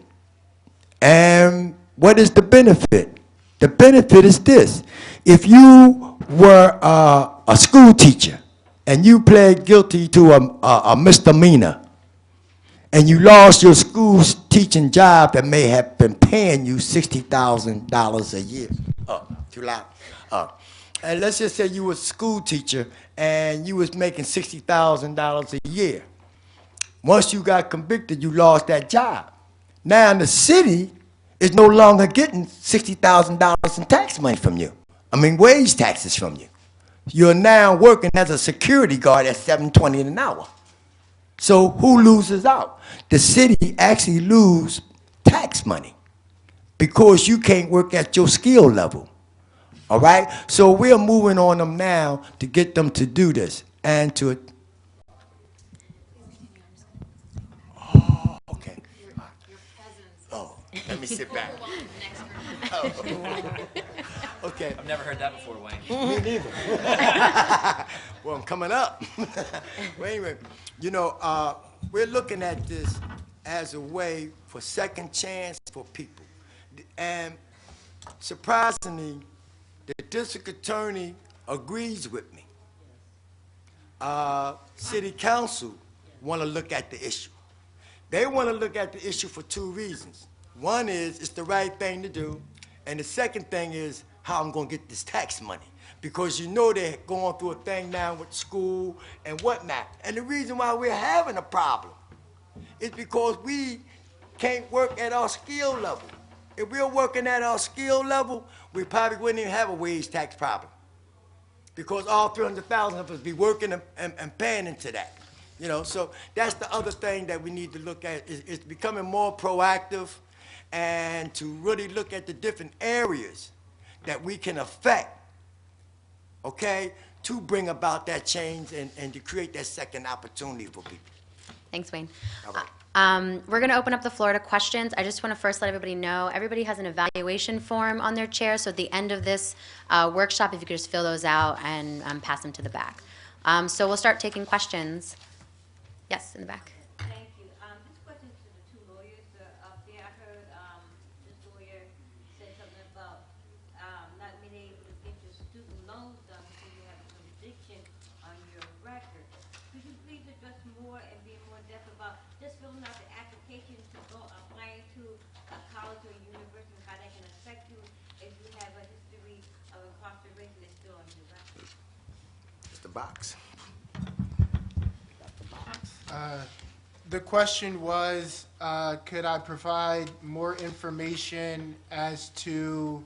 And what is the benefit? The benefit is this. If you were a school teacher and you pled guilty to a misdemeanor, and you lost your school teaching job that may have been paying you $60,000 a year. Too loud. And let's just say you were a school teacher and you was making $60,000 a year. Once you got convicted, you lost that job. Now the city is no longer getting $60,000 in tax money from you. I mean, wage taxes from you. You're now working as a security guard at $7.20 an hour. So who loses out? The city actually lose tax money because you can't work at your skill level. All right? So we're moving on them now to get them to do this and to... Oh, okay. Oh, let me sit back. Oh. Okay. I've never heard that before, Wayne. Me neither. Well, I'm coming up. Well, anyway, you know, we're looking at this as a way for second chance for people. And surprisingly, the district attorney agrees with me. City council want to look at the issue. They want to look at the issue for two reasons. One is it's the right thing to do, and the second thing is how I'm going to get this tax money. Because you know they're going through a thing now with school and whatnot. And the reason why we're having a problem is because we can't work at our skill level. If we were working at our skill level, we probably wouldn't even have a wage tax problem. Because all 300,000 of us be working and paying into that. You know, so that's the other thing that we need to look at is becoming more proactive and to really look at the different areas that we can affect, okay, to bring about that change and to create that second opportunity for people. Thanks, Wayne. All right. We're going to open up the floor to questions. I just want to first let everybody know, everybody has an evaluation form on their chair, so at the end of this workshop, if you could just fill those out and pass them to the back. So we'll start taking questions. Yes, in the back. Thank you. This question is to the two lawyers up there. I heard this lawyer say something about not being able to get your student loans done until you have a conviction on your record. Could you please address more and be more in depth about just filling out the application to go applying to a college or a university, how that can affect you if you have a history of incarceration that's still on your record? It's the box. The question was, could I provide more information as to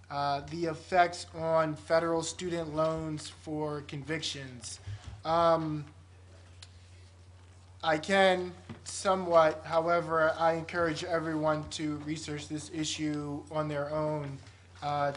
the effects on federal student loans for convictions? I can somewhat, however, I encourage everyone to research this issue on their own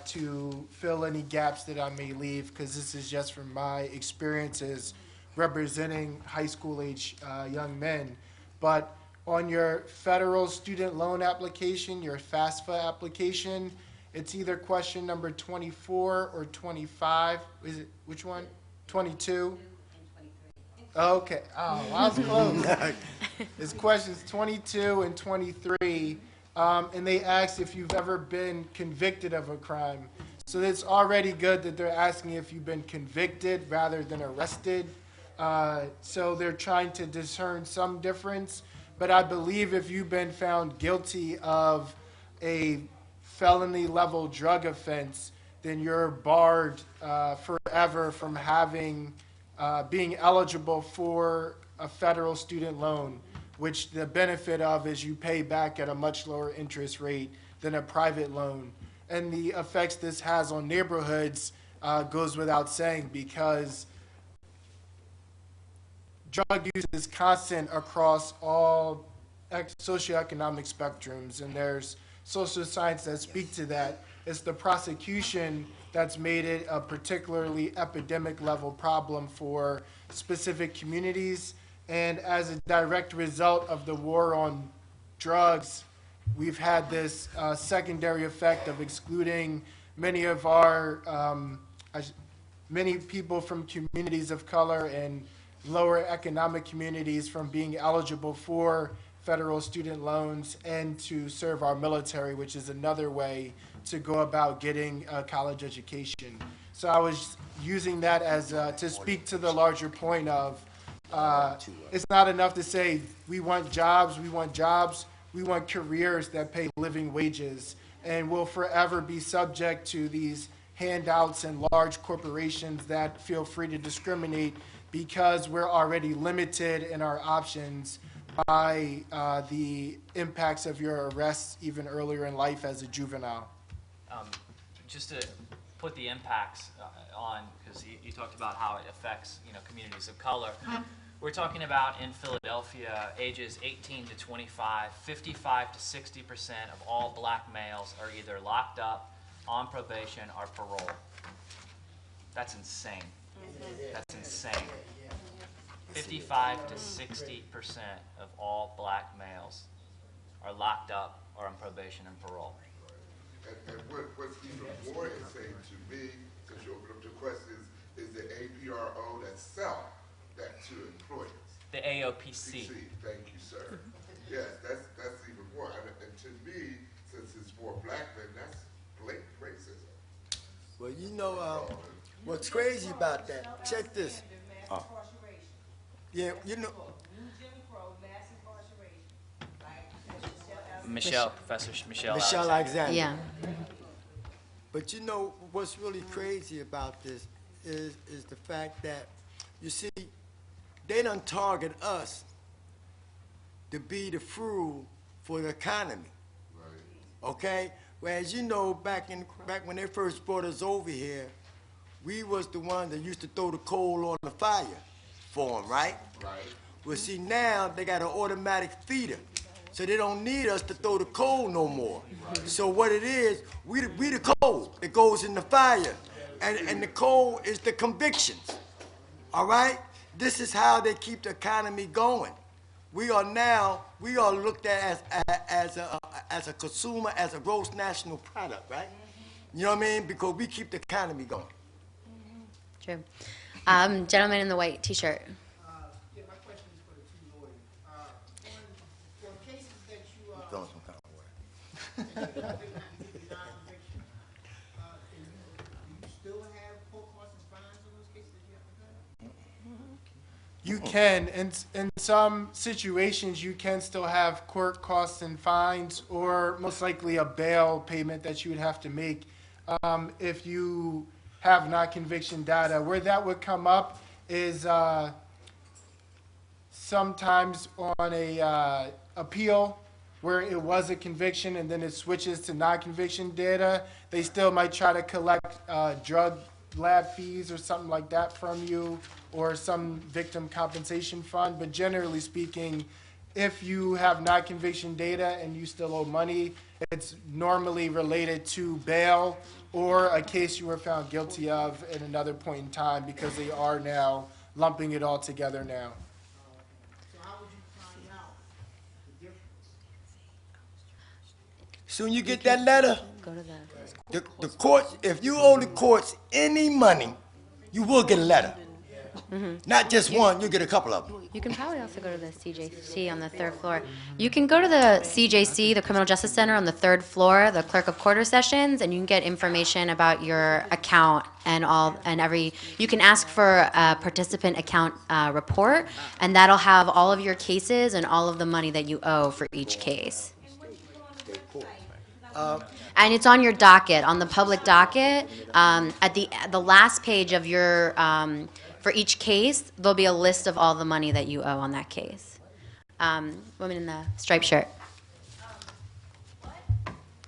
to fill any gaps that I may leave, because this is just from my experiences representing high school age young men. But on your federal student loan application, your FAFSA application, it's either question number 24 or 25. Is it, which one? 22? Okay. Oh, I was close. It's questions 22 and 23, and they ask if you've ever been convicted of a crime. So it's already good that they're asking if you've been convicted rather than arrested. So they're trying to discern some difference. But I believe if you've been found guilty of a felony level drug offense, then you're barred forever from having being eligible for a federal student loan, which the benefit of is you pay back at a much lower interest rate than a private loan. And the effects this has on neighborhoods goes without saying, because drug use is constant across all socioeconomic spectrums, and there's social science that speak to that. It's the prosecution that's made it a particularly epidemic level problem for specific communities. And as a direct result of the war on drugs, we've had this secondary effect of excluding many of our, many people from communities of color and lower economic communities from being eligible for federal student loans and to serve our military, which is another way to go about getting a college education. So I was using that as to speak to the larger point of it's not enough to say we want jobs, we want jobs, we want careers that pay living wages, and will forever be subject to these handouts and large corporations that feel free to discriminate because we're already limited in our options by the impacts of your arrests even earlier in life as a juvenile. Just to put the impacts on, because you talked about how it affects, communities of color. We're talking about in Philadelphia, ages 18 to 25, 55 to 60% of all black males are either locked up, on probation, or parole. That's insane. That's insane. 55 to 60% of all black males are locked up or on probation and parole. And what's even more insane to me, since you opened up the questions, is the APRO that sell that to employers. The AOPC. Thank you, sir. Yes, that's even more. And to me, since it's for black men, that's blatant racism. Well, what's crazy about that, check this. Yeah, Professor Michelle Michelle Alexander. Yeah. But what's really crazy about this is the fact that, you see, they done target us to be the fuel for the economy. Right. Okay? Whereas back when they first brought us over here, we was the ones that used to throw the coal on the fire for them, right? Right. Well, see, now they got an automatic feeder, so they don't need us to throw the coal no more. Right. So what it is, we the coal that goes in the fire, and the coal is the convictions. All right? This is how they keep the economy going. We are looked at as a consumer, as a gross national product, right? You know what I mean? Because we keep the economy going. True. Gentleman in the white T-shirt. Yeah, my question is for the two lawyers. For cases that you Feeling some kind of way. non-conviction, do you still have court costs and fines on those cases that you have to pay? You can, in some situations, you can still have court costs and fines, or most likely a bail payment that you would have to make if you have not conviction data. Where that would come up is sometimes on a appeal where it was a conviction and then it switches to non-conviction data, they still might try to collect drug lab fees or something like that from you, or some victim compensation fund. But generally speaking, if you have non-conviction data and you still owe money, it's normally related to bail or a case you were found guilty of at another point in time, because they are now lumping it all together now. So how would you find out the difference? Soon you get that letter, Go to the courts, if you owe the courts any money, you will get a letter. Not just one, you'll get a couple of them. You can probably also go to the CJC on the third floor. You can go to the CJC, the Criminal Justice Center, on the third floor, the Clerk of Quarter Sessions, and you can get information about your account and every. You can ask for a participant account report, and that'll have all of your cases and all of the money that you owe for each case. And it's on your docket, on the public docket. At the last page of your, for each case, there'll be a list of all the money that you owe on that case. Woman in the striped shirt. What,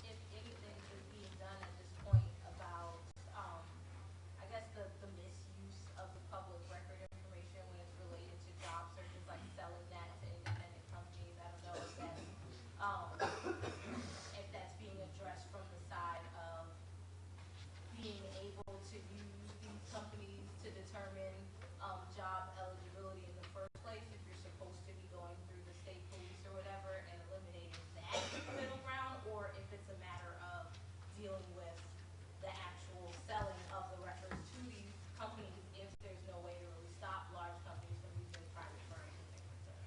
if anything, is being done at this point about, I guess, the misuse of the public record information when it's related to job searches, like selling that to independent companies? I don't know if that's being addressed from the side of being able to use these companies to determine job eligibility in the first place, if you're supposed to be going through the state police or whatever, and eliminating that middle ground, or if it's a matter of dealing with the actual selling of the records to these companies if there's no way to really stop large companies from using private firms and things like that.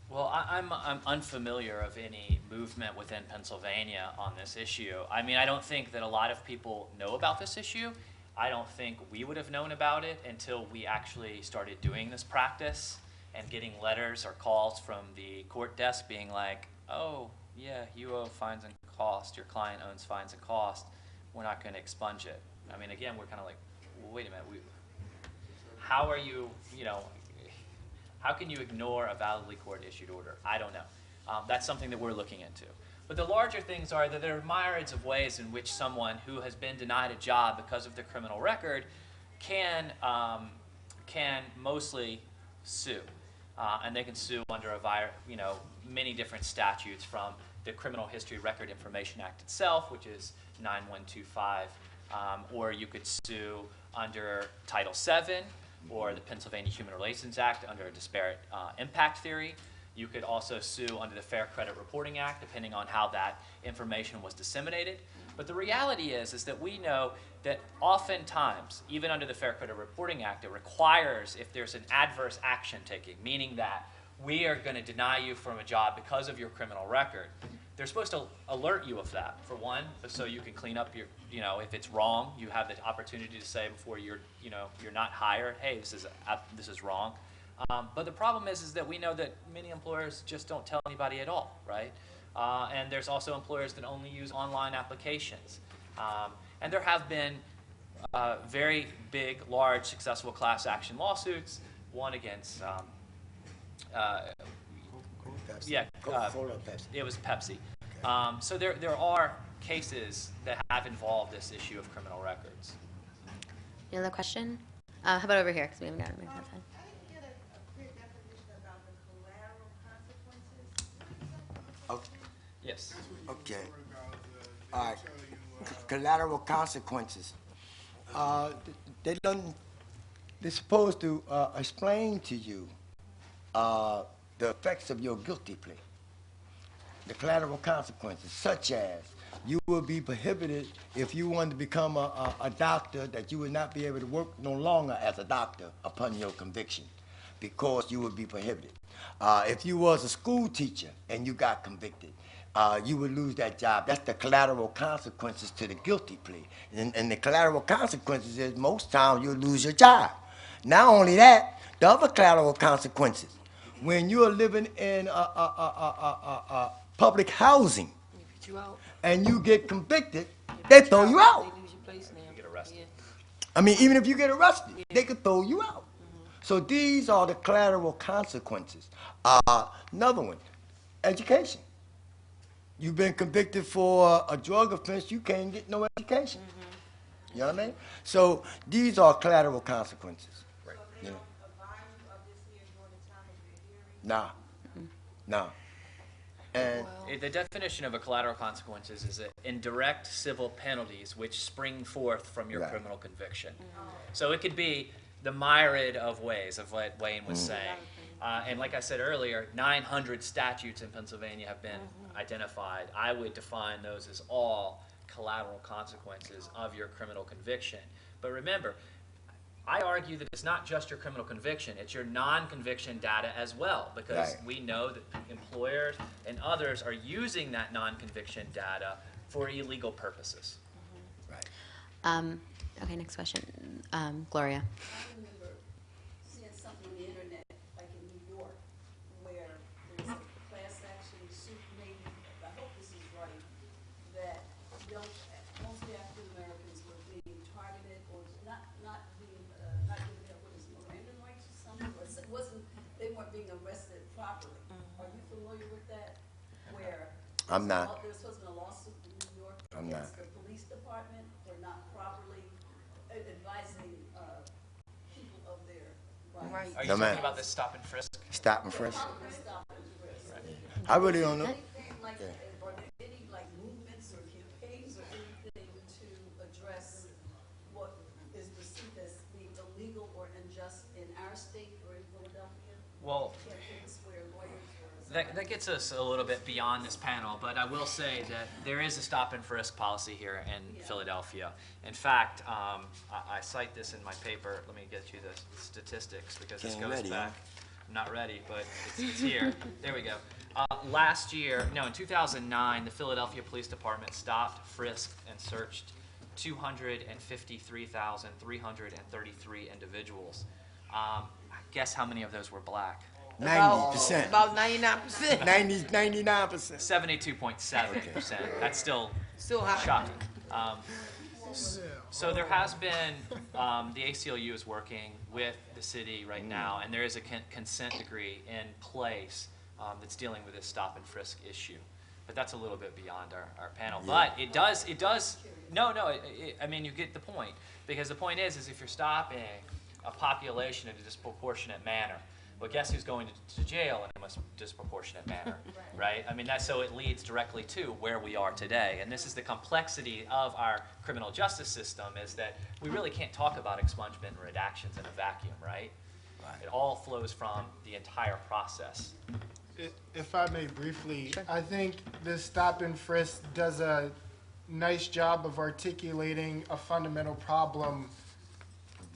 Well, I'm unfamiliar of any movement within Pennsylvania on this issue. I mean, I don't think that a lot of people know about this issue. I don't think we would have known about it until we actually started doing this practice and getting letters or calls from the court desk being like, oh, yeah, you owe fines and costs. Your client owns fines and costs. We're not going to expunge it. I mean, again, we're kind of like, well, wait a minute. How are you, how can you ignore a validly court-issued order? I don't know. That's something that we're looking into. But the larger things are that there are myriads of ways in which someone who has been denied a job because of their criminal record can mostly sue. And they can sue under many different statutes, from the Criminal History Record Information Act itself, which is 9125, or you could sue under Title VII, or the Pennsylvania Human Relations Act under a disparate impact theory. You could also sue under the Fair Credit Reporting Act, depending on how that information was disseminated. But the reality is that we know that oftentimes, even under the Fair Credit Reporting Act, it requires, if there's an adverse action taking, meaning that we are going to deny you from a job because of your criminal record, they're supposed to alert you of that, for one, so you can clean up your, if it's wrong, you have the opportunity to say before you're not hired, hey, this is wrong. But the problem is that we know that many employers just don't tell anybody at all, right? And there's also employers that only use online applications. And there have been very big, large, successful class action lawsuits, one against, it was Pepsi. So there are cases that have involved this issue of criminal records. Another question? How about over here, because we haven't gotten it. Okay. Yes. Okay. All right. Collateral consequences. They're supposed to explain to you the effects of your guilty plea. The collateral consequences, such as you will be prohibited if you want to become a doctor, that you would not be able to work no longer as a doctor upon your conviction, because you would be prohibited. If you was a school teacher and you got convicted, you would lose that job. That's the collateral consequences to the guilty plea. And the collateral consequences is most times you'll lose your job. Not only that, the other collateral consequences, when you're living in public housing and you get convicted, they throw you out. You get arrested. I mean, even if you get arrested, they could throw you out. So these are the collateral consequences. Another one, education. You've been convicted for a drug offense, you can't get no education. You know what I mean? So these are collateral consequences. So they You don't know? advise you of this here during the time of your hearing? Nah, nah. And The definition of a collateral consequences is indirect civil penalties which spring forth from your Right. criminal conviction. So it could be the myriad of ways of what Wayne was saying. And like I said earlier, 900 statutes in Pennsylvania have been identified. I would define those as all collateral consequences of your criminal conviction. But remember, I argue that it's not just your criminal conviction, it's your non-conviction data as well, because Right. we know that employers and others are using that non-conviction data for illegal purposes. Okay, next question. Gloria. I remember seeing something on the internet, like in New York, where there's a class action suit maybe, I hope this is right, that mostly African Americans were being targeted or not being, not giving up with his Miranda rights or something, or they weren't being arrested properly. Are you familiar with that? Where I'm not. there's supposed to be a lawsuit in New York I'm against not. the police department for not properly advising people of their rights. Are you No, talking ma'am. about this stop and frisk? Stop and frisk. Stop and frisk. I really don't know. Like, are there any like movements or campaigns or anything to address what is perceived as being illegal or unjust in our state or in Philadelphia? Well, Campaigns where lawyers or that gets us a little bit beyond this panel, but I will say that there is a stop and frisk policy here in Philadelphia. In fact, I cite this in my paper. Let me get you the statistics because this Getting goes ready, back. huh? I'm not ready, but it's here. There we go. Last year, no, in 2009, the Philadelphia Police Department stopped, frisked, and searched 253,333 individuals. Guess how many of those were black? 90%. About 99%. 99%. 72.7%. That's still Still high. shocking. So there has been, the ACLU is working with the city right now, and there is a consent decree in place that's dealing with this stop and frisk issue. But that's a little bit beyond our panel. But it does, I mean, you get the point. Because the point is if you're stopping a population in a disproportionate manner, well, guess who's going to jail in a disproportionate manner, right? I mean, so it leads directly to where we are today. And this is the complexity of our criminal justice system, is that we really can't talk about expungement and redactions in a vacuum, right? It all flows from the entire process. If I may briefly, I think this stop and frisk does a nice job of articulating a fundamental problem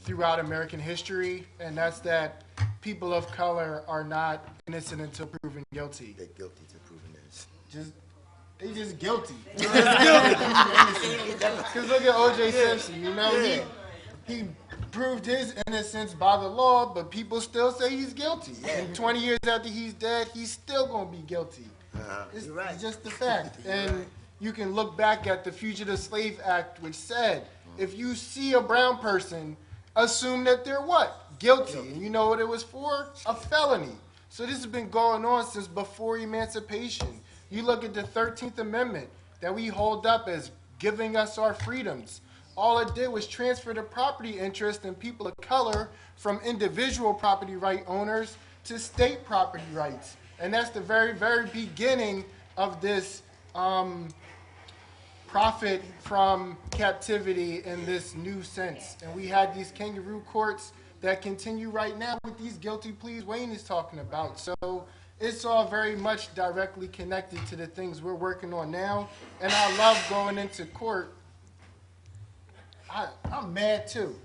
throughout American history, and that's that people of color are not innocent until proven guilty. They're guilty to proving this. They just guilty. Because look at O.J. Simpson, you know, he proved his innocence by the law, but people still say he's guilty. And 20 years after he's dead, he's still going to be guilty. It's You're right. just the fact. And you can look back at the Fugitive Slave Act, which said, if you see a brown person, assume that they're what? Guilty. And you know what it was for? A felony. So this has been going on since before emancipation. You look at the 13th Amendment that we hold up as giving us our freedoms. All it did was transfer the property interest in people of color from individual property right owners to state property rights. And that's the very, very beginning of this profit from captivity in this new sense. And we had these kangaroo courts that continue right now with these guilty pleas Wayne is talking about. So it's all very much directly connected to the things we're working on now. And I love going into court. I'm mad too.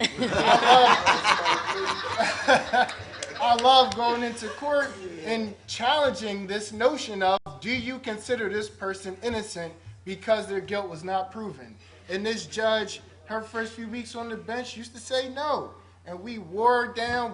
I love going into court and challenging this notion of, do you consider this person innocent because their guilt was not proven? And this judge, her first few weeks on the bench, used to say no. And we wore it down,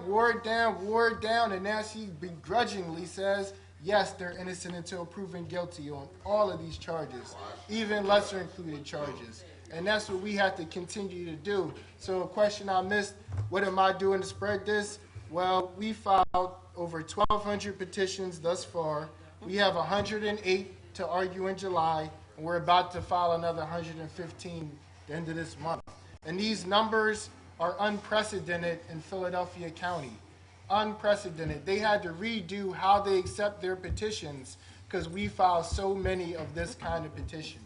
and now she begrudgingly says, yes, they're innocent until proven guilty on all of these charges, even lesser included charges. And that's what we have to continue to do. So a question I missed, what am I doing to spread this? Well, we filed over 1,200 petitions thus far. We have 108 to argue in July, and we're about to file another 115 at the end of this month. And these numbers are unprecedented in Philadelphia County. Unprecedented. They had to redo how they accept their petitions because we filed so many of this kind of petition.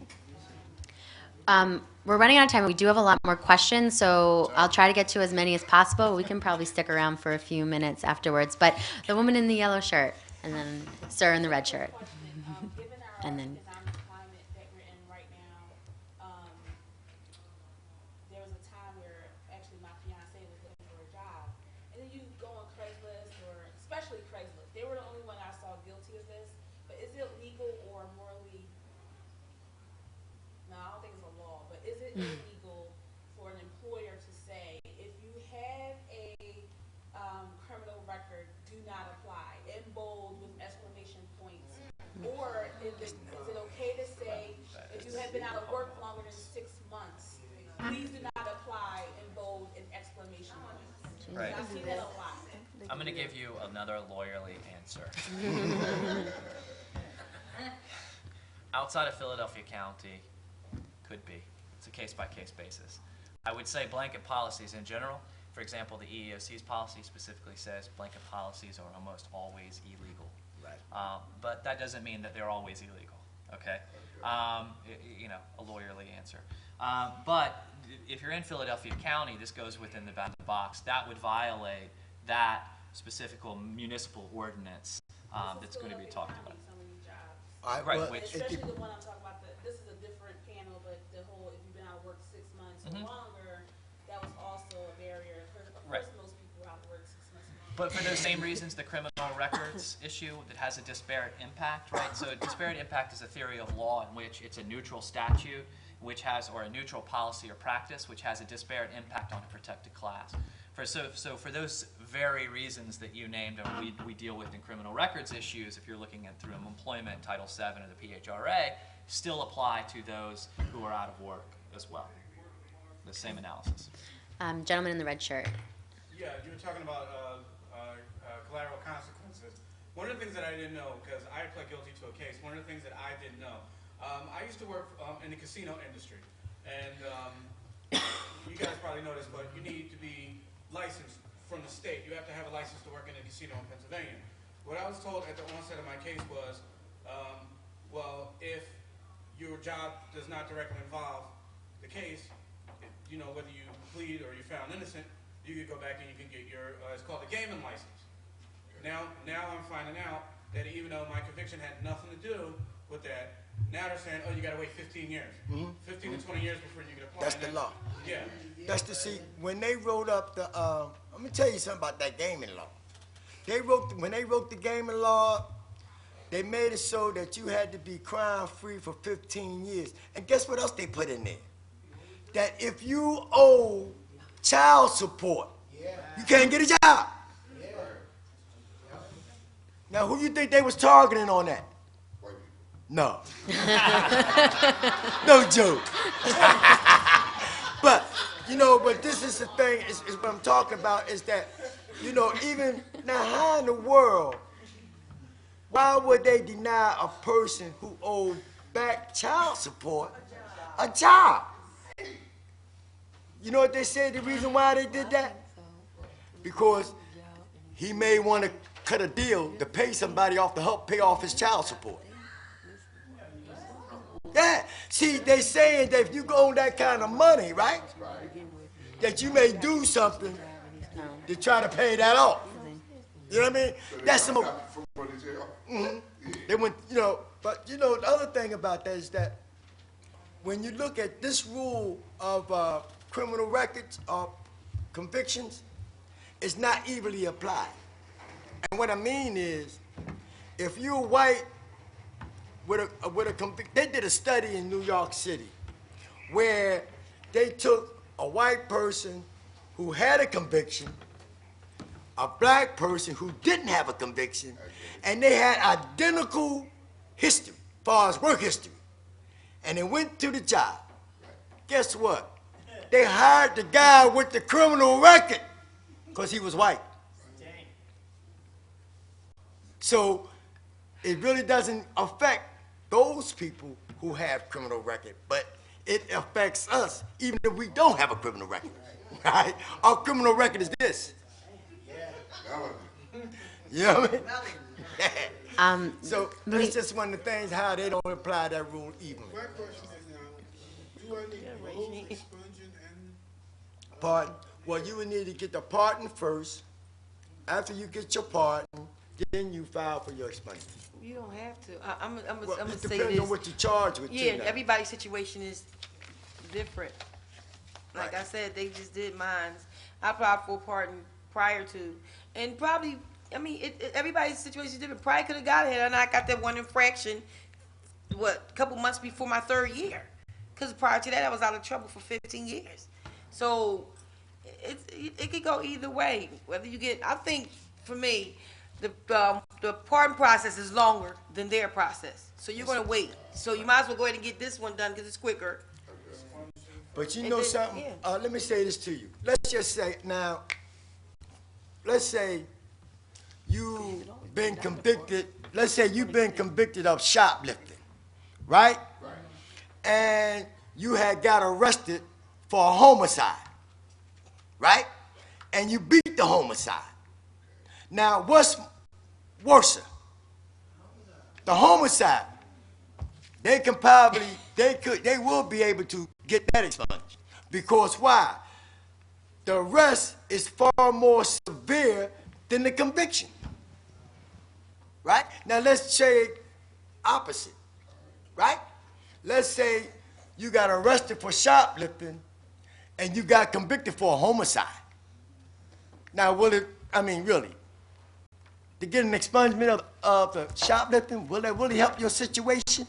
We're running out of time. We do have a lot more questions, so I'll try to get to as many as possible. We can probably stick around for a few minutes afterwards. But the woman in the yellow shirt, and then sir in the red shirt. Given our And then- economic climate that we're in right now, there was a time where actually my fiance was looking for a job, and then you go on Craigslist or especially Craigslist. They were the only one I saw guilty of this. But is it legal or morally? No, I don't think it's a law. But is it illegal for an employer to say if you have a criminal record, do not apply in bold with exclamation points? Or is it okay to say, if you have been out of work longer than 6 months, please do not apply in bold and exclamation points? Right. I see that a lot. I'm going to give you another lawyerly answer. Outside of Philadelphia County, could be. It's a case-by-case basis. I would say blanket policies in general. For example, the EEOC's policy specifically says blanket policies are almost always illegal. Right. But that doesn't mean that they're always illegal. Okay. You know, a lawyerly answer. But if you're in Philadelphia County, this goes within the bounds of the box. That would violate that specific municipal ordinance that's going to be talked about. Right, well, which- Especially the one I'm talking about, this is a different panel, but the whole, if you've been out of work 6 months or longer, that was also a barrier. Of Right. course, most people are out of work 6 months or longer. But for those same reasons, the criminal records issue that has a disparate impact, right? So disparate impact is a theory of law in which it's a neutral statute, which has, or a neutral policy or practice, which has a disparate impact on a protected class. So for those very reasons that you named, and we deal with in criminal records issues, if you're looking at through employment, Title VII, or the PHRA, still apply to those who are out of work as well. The same analysis. Gentleman in the red shirt. Yeah, you were talking about collateral consequences. One of the things that I didn't know, because I pled guilty to a case, one of the things that I didn't know, I used to work in the casino industry, and you guys probably know this, but you need to be licensed from the state. You have to have a license to work in a casino in Pennsylvania. What I was told at the onset of my case was, well, if your job does not directly involve the case, you know, whether you plead or you're found innocent, you could go back and you can get your, it's called a gaming license. Now I'm finding out that even though my conviction had nothing to do with that, now they're saying, oh, you got to wait 15 years. 15 to 20 years before you get apply. That's the law. Yeah. That's the, see, when they wrote up the, let me tell you something about that gaming law. When they wrote the gaming law, they made it so that you had to be crime-free for 15 years. And guess what else they put in there? That if you owe child support, you can't get a job. Now, who you think they was targeting on that? No. No joke. But, you know, but this is the thing, is what I'm talking about, is that, you know, even, now how in the world, why would they deny a person who owed back child support a job? You know what they said, the reason why they did that? Because he may want to cut a deal to pay somebody off to help pay off his child support. Yeah, see, they saying that if you own that kind of money, right, that you may do something to try to pay that off. You know what I mean? That's some. They went, you know, but you know the other thing about that is that when you look at this rule of criminal records or convictions, it's not evenly applied. And what I mean is, if you're white with a conviction, they did a study in New York City where they took a white person who had a conviction, a black person who didn't have a conviction, and they had identical history as far as work history. And they went to the job. Guess what? They hired the guy with the criminal record because he was white. So it really doesn't affect those people who have criminal record, but it affects us even if we don't have a criminal record, right? Our criminal record is this. You know what I mean? So that's just one of the things how they don't apply that rule evenly. My question is now, do I need both expunging and? Pardon? Well, you would need to get the pardon first. After you get your pardon, then you file for your expungement. You don't have to. I'm Well, gonna it say depends this. on what you charge with. Yeah, too, now. everybody's situation is different. Like Right. I said, they just did mine. I applied for a pardon prior to, and probably, I mean, everybody's situation is different. Probably could have got it, and I got that one infraction, a couple months before my 3rd year. Because prior to that, I was out of trouble for 15 years. So it could go either way. Whether you get, I think, for me, the pardon process is longer than their process. So you're going to wait. So you might as well go ahead and get this one done because it's quicker. But you And know then- something? yeah. Let me say this to you. Let's just say now, let's say you've been convicted, let's say you've been convicted of shoplifting, right? And you had got arrested for a homicide, right? And you beat the homicide. Now, what's worse? The homicide. They can probably, they will be able to get that expunged. Because why? The arrest is far more severe than the conviction. Right? Now let's say opposite. Right? Let's say you got arrested for shoplifting and you got convicted for a homicide. Now will it, I mean really, to get an expungement of the shoplifting, will that really help your situation?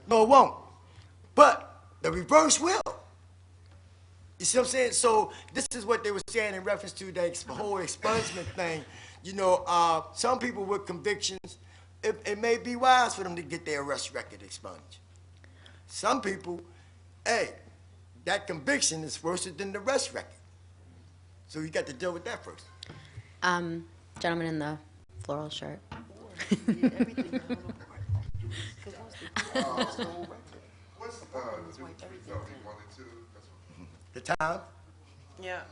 No, it won't. But the reverse will. You see what I'm saying? So this is what they were saying in reference to the whole expungement thing. You know, some people with convictions, it may be wise for them to get their arrest record expunged. Some people, hey, that conviction is worse than the arrest record. So you got to deal with that first. Gentleman in the floral shirt. What's the difference between felony 1 and 2? The time, Yeah.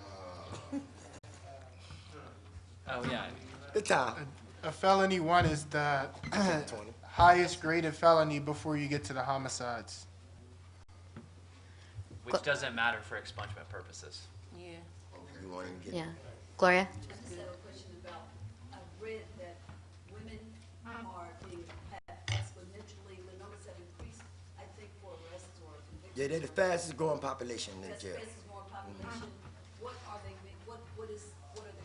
Oh, yeah. the time. A felony 1 is the highest graded felony before you get to the homicides. Which doesn't matter for expungement purposes. Yeah. You want to get Yeah. Gloria? I just have a question about, I've read that women are being exponentially, the numbers have increased, I think, for arrests or convictions. Yeah, they're the fastest growing population in the That's jail. this is more population. What are they, what are the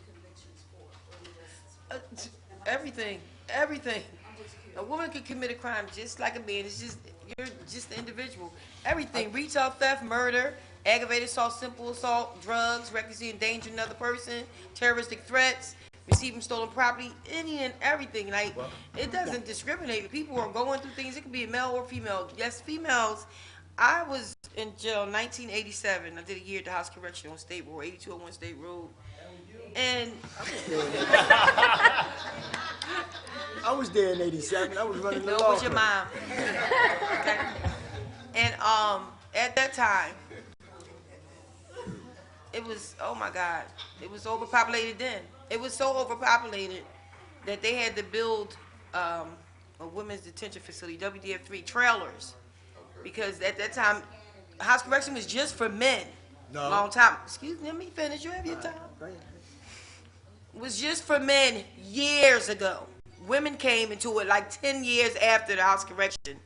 convictions for, or the arrests? Everything. I'm just curious. A woman could commit a crime just like a man. It's just, you're just the individual. Everything. Retail theft, murder, aggravated assault, simple assault, drugs, recklessly endangering another person, terroristic threats, receiving stolen property, any and everything. Like, it doesn't discriminate. People are going through things. It could be a male or female. Yes, females. I was in jail in 1987. I did a year at the House Correction on State Road, 8201 State Road. And I was there in '87. I was running the no, law with your firm. mom. Okay. And at that time, it was, oh my God, it was overpopulated then. It was so overpopulated that they had to build a women's detention facility, WDF3 trailers, because at that time, house correction was just for men. No. Long time. Excuse me, let me finish. You have your time. It was just for men years ago. Women came into it like 10 years after the house correction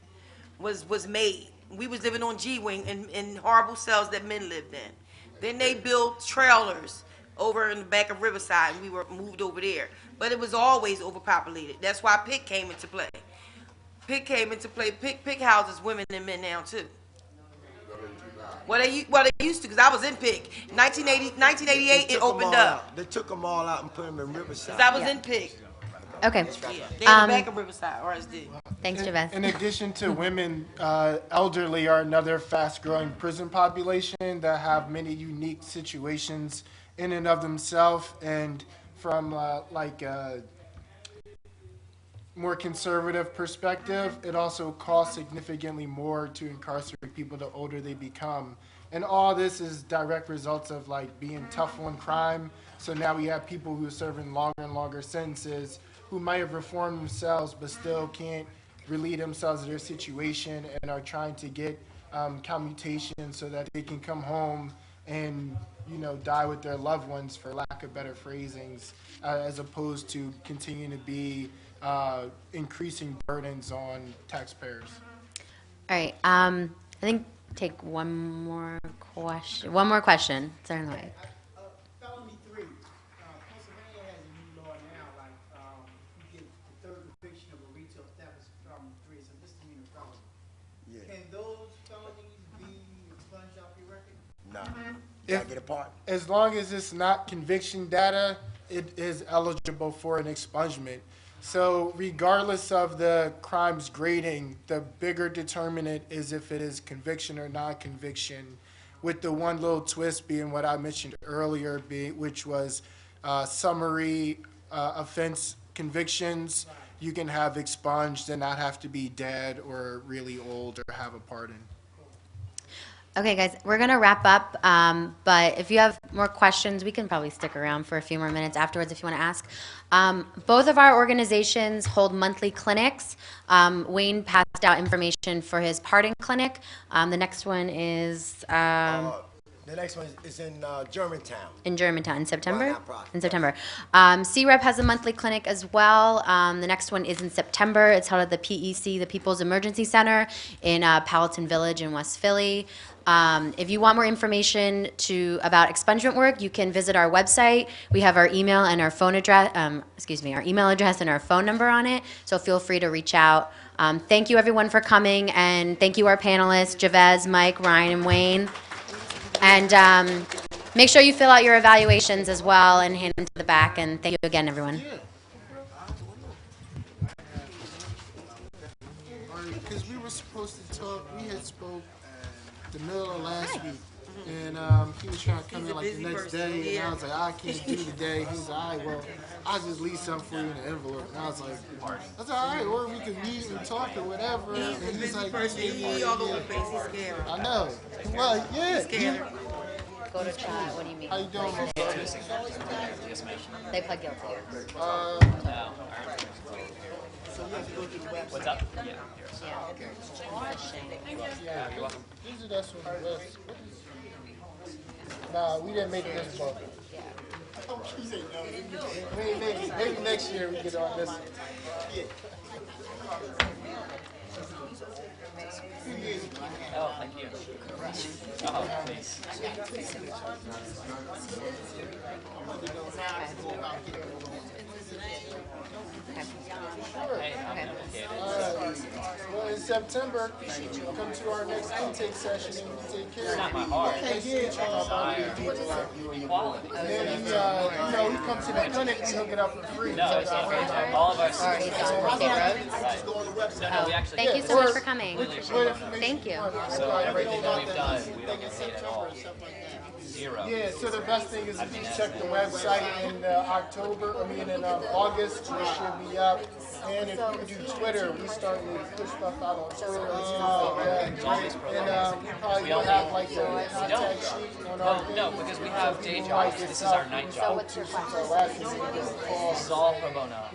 was made. We was living on G-Wing in horrible cells that men lived in. Then they built trailers over in the back of Riverside, and we were moved over there. But it was always overpopulated. That's why PIC came into play. PIC came into play. PIC houses women and men now too. Well, they used to, because I was in PIC. 1988, it opened up. They took them all out and put them in Riverside. Because I was in PIC. Okay. Yeah, they in the back of Riverside, RSD. Thanks, Javeth. In addition to women, elderly are another fast-growing prison population that have many unique situations in and of themselves, and from more conservative perspective, it also costs significantly more to incarcerate people the older they become. And all this is direct results of like being tough on crime. So now we have people who are serving longer and longer sentences who might have reformed themselves but still can't relieve themselves of their situation and are trying to get commutation so that they can come home and die with their loved ones, for lack of better phrasings, as opposed to continuing to be increasing burdens on taxpayers. All right, I think take one more question. One more question, certainly. Felony 3. Pennsylvania has a new law now, like you get the third conviction of a retail theft is felony 3. It's a misdemeanor felony. Yeah. Can those felonies be expunged off your record? Nah. If- Gotta get apart. As long as it's not conviction data, it is eligible for an expungement. So regardless of the crime's grading, the bigger determinant is if it is conviction or non-conviction, with the one little twist being what I mentioned earlier, which was summary offense convictions. You can have expunged and not have to be dead or really old or have a pardon. Okay, guys, we're going to wrap up, but if you have more questions, we can probably stick around for a few more minutes afterwards if you want to ask. Both of our organizations hold monthly clinics. Wayne passed out information for his pardon clinic. The next one is The next one is in Germantown. in Germantown in September. Why not Prague? In September. CREP has a monthly clinic as well. The next one is in September. It's held at the PEC, the People's Emergency Center, in Powelton Village in West Philly. If you want more information about expungement work, you can visit our website. We have our email and our phone address. Our email address and our phone number on it. So feel free to reach out. Thank you everyone for coming, and thank you our panelists, Javez, Mike, Ryan, and Wayne. And make sure you fill out your evaluations as well and hand them to the back. And thank you again, everyone. Because we were supposed to talk, we had spoke the middle of last week, and he was trying to come in like the next day, and I was like, I can't do today. He was like, all right, well, I'll just leave something for you in an envelope. And I was like, all right, or we could meet and talk or whatever. And he's like, yeah. I know. Well, yeah. Go to chat. What do you mean? How you doing, my brother? They pled guilty. What's up? Yeah. Usually that's what it was. Nah, we didn't make it this month. Maybe next year we get on this. Oh, thank you. Oh, thanks. Well, in September, come to our next intake session and we take care of it. Not my heart. And then we come to the clinic and hook it up for free. No, it's not free. All of our Sorry, he's on Road. No, we actually. Thank you so much for coming. Thank you. So everything that we've done, we don't get paid at all. Zero. Yeah, so the best thing is if you check the website in August, it should be up. And if you do Twitter, we start to push stuff out on Twitter and stuff like that. And we probably will have like a contact sheet on our thing. No, because we have day jobs. This is our night job. What's your question? This is all pro bono.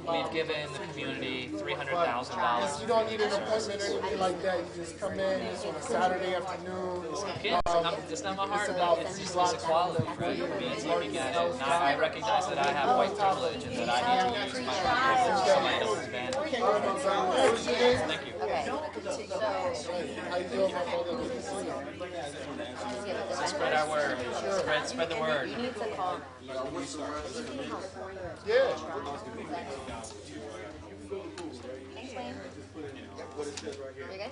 We've given the community $300,000. You don't need an appointment or anything like that. You just come in. It's on a Saturday afternoon. It's not my heart. It's just this equality for being looking at it. And I recognize that I have white privilege and that I need to use my privilege for somebody else's advantage. Thank you. How you doing, my brother? Good to see you. Spread our word. Spread the word. You need to call. Yeah. Thanks, Wayne. You good?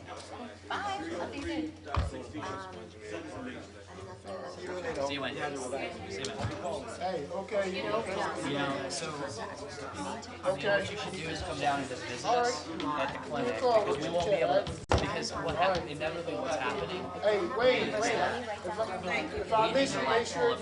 Bye. I'll see you soon. See you, Wayne. See you, man. Hey, okay. You know, so what you should do is come down and just visit us at the clinic, because we won't be able to, because inevitably what's happening. Hey, wait. If I miss you, make sure you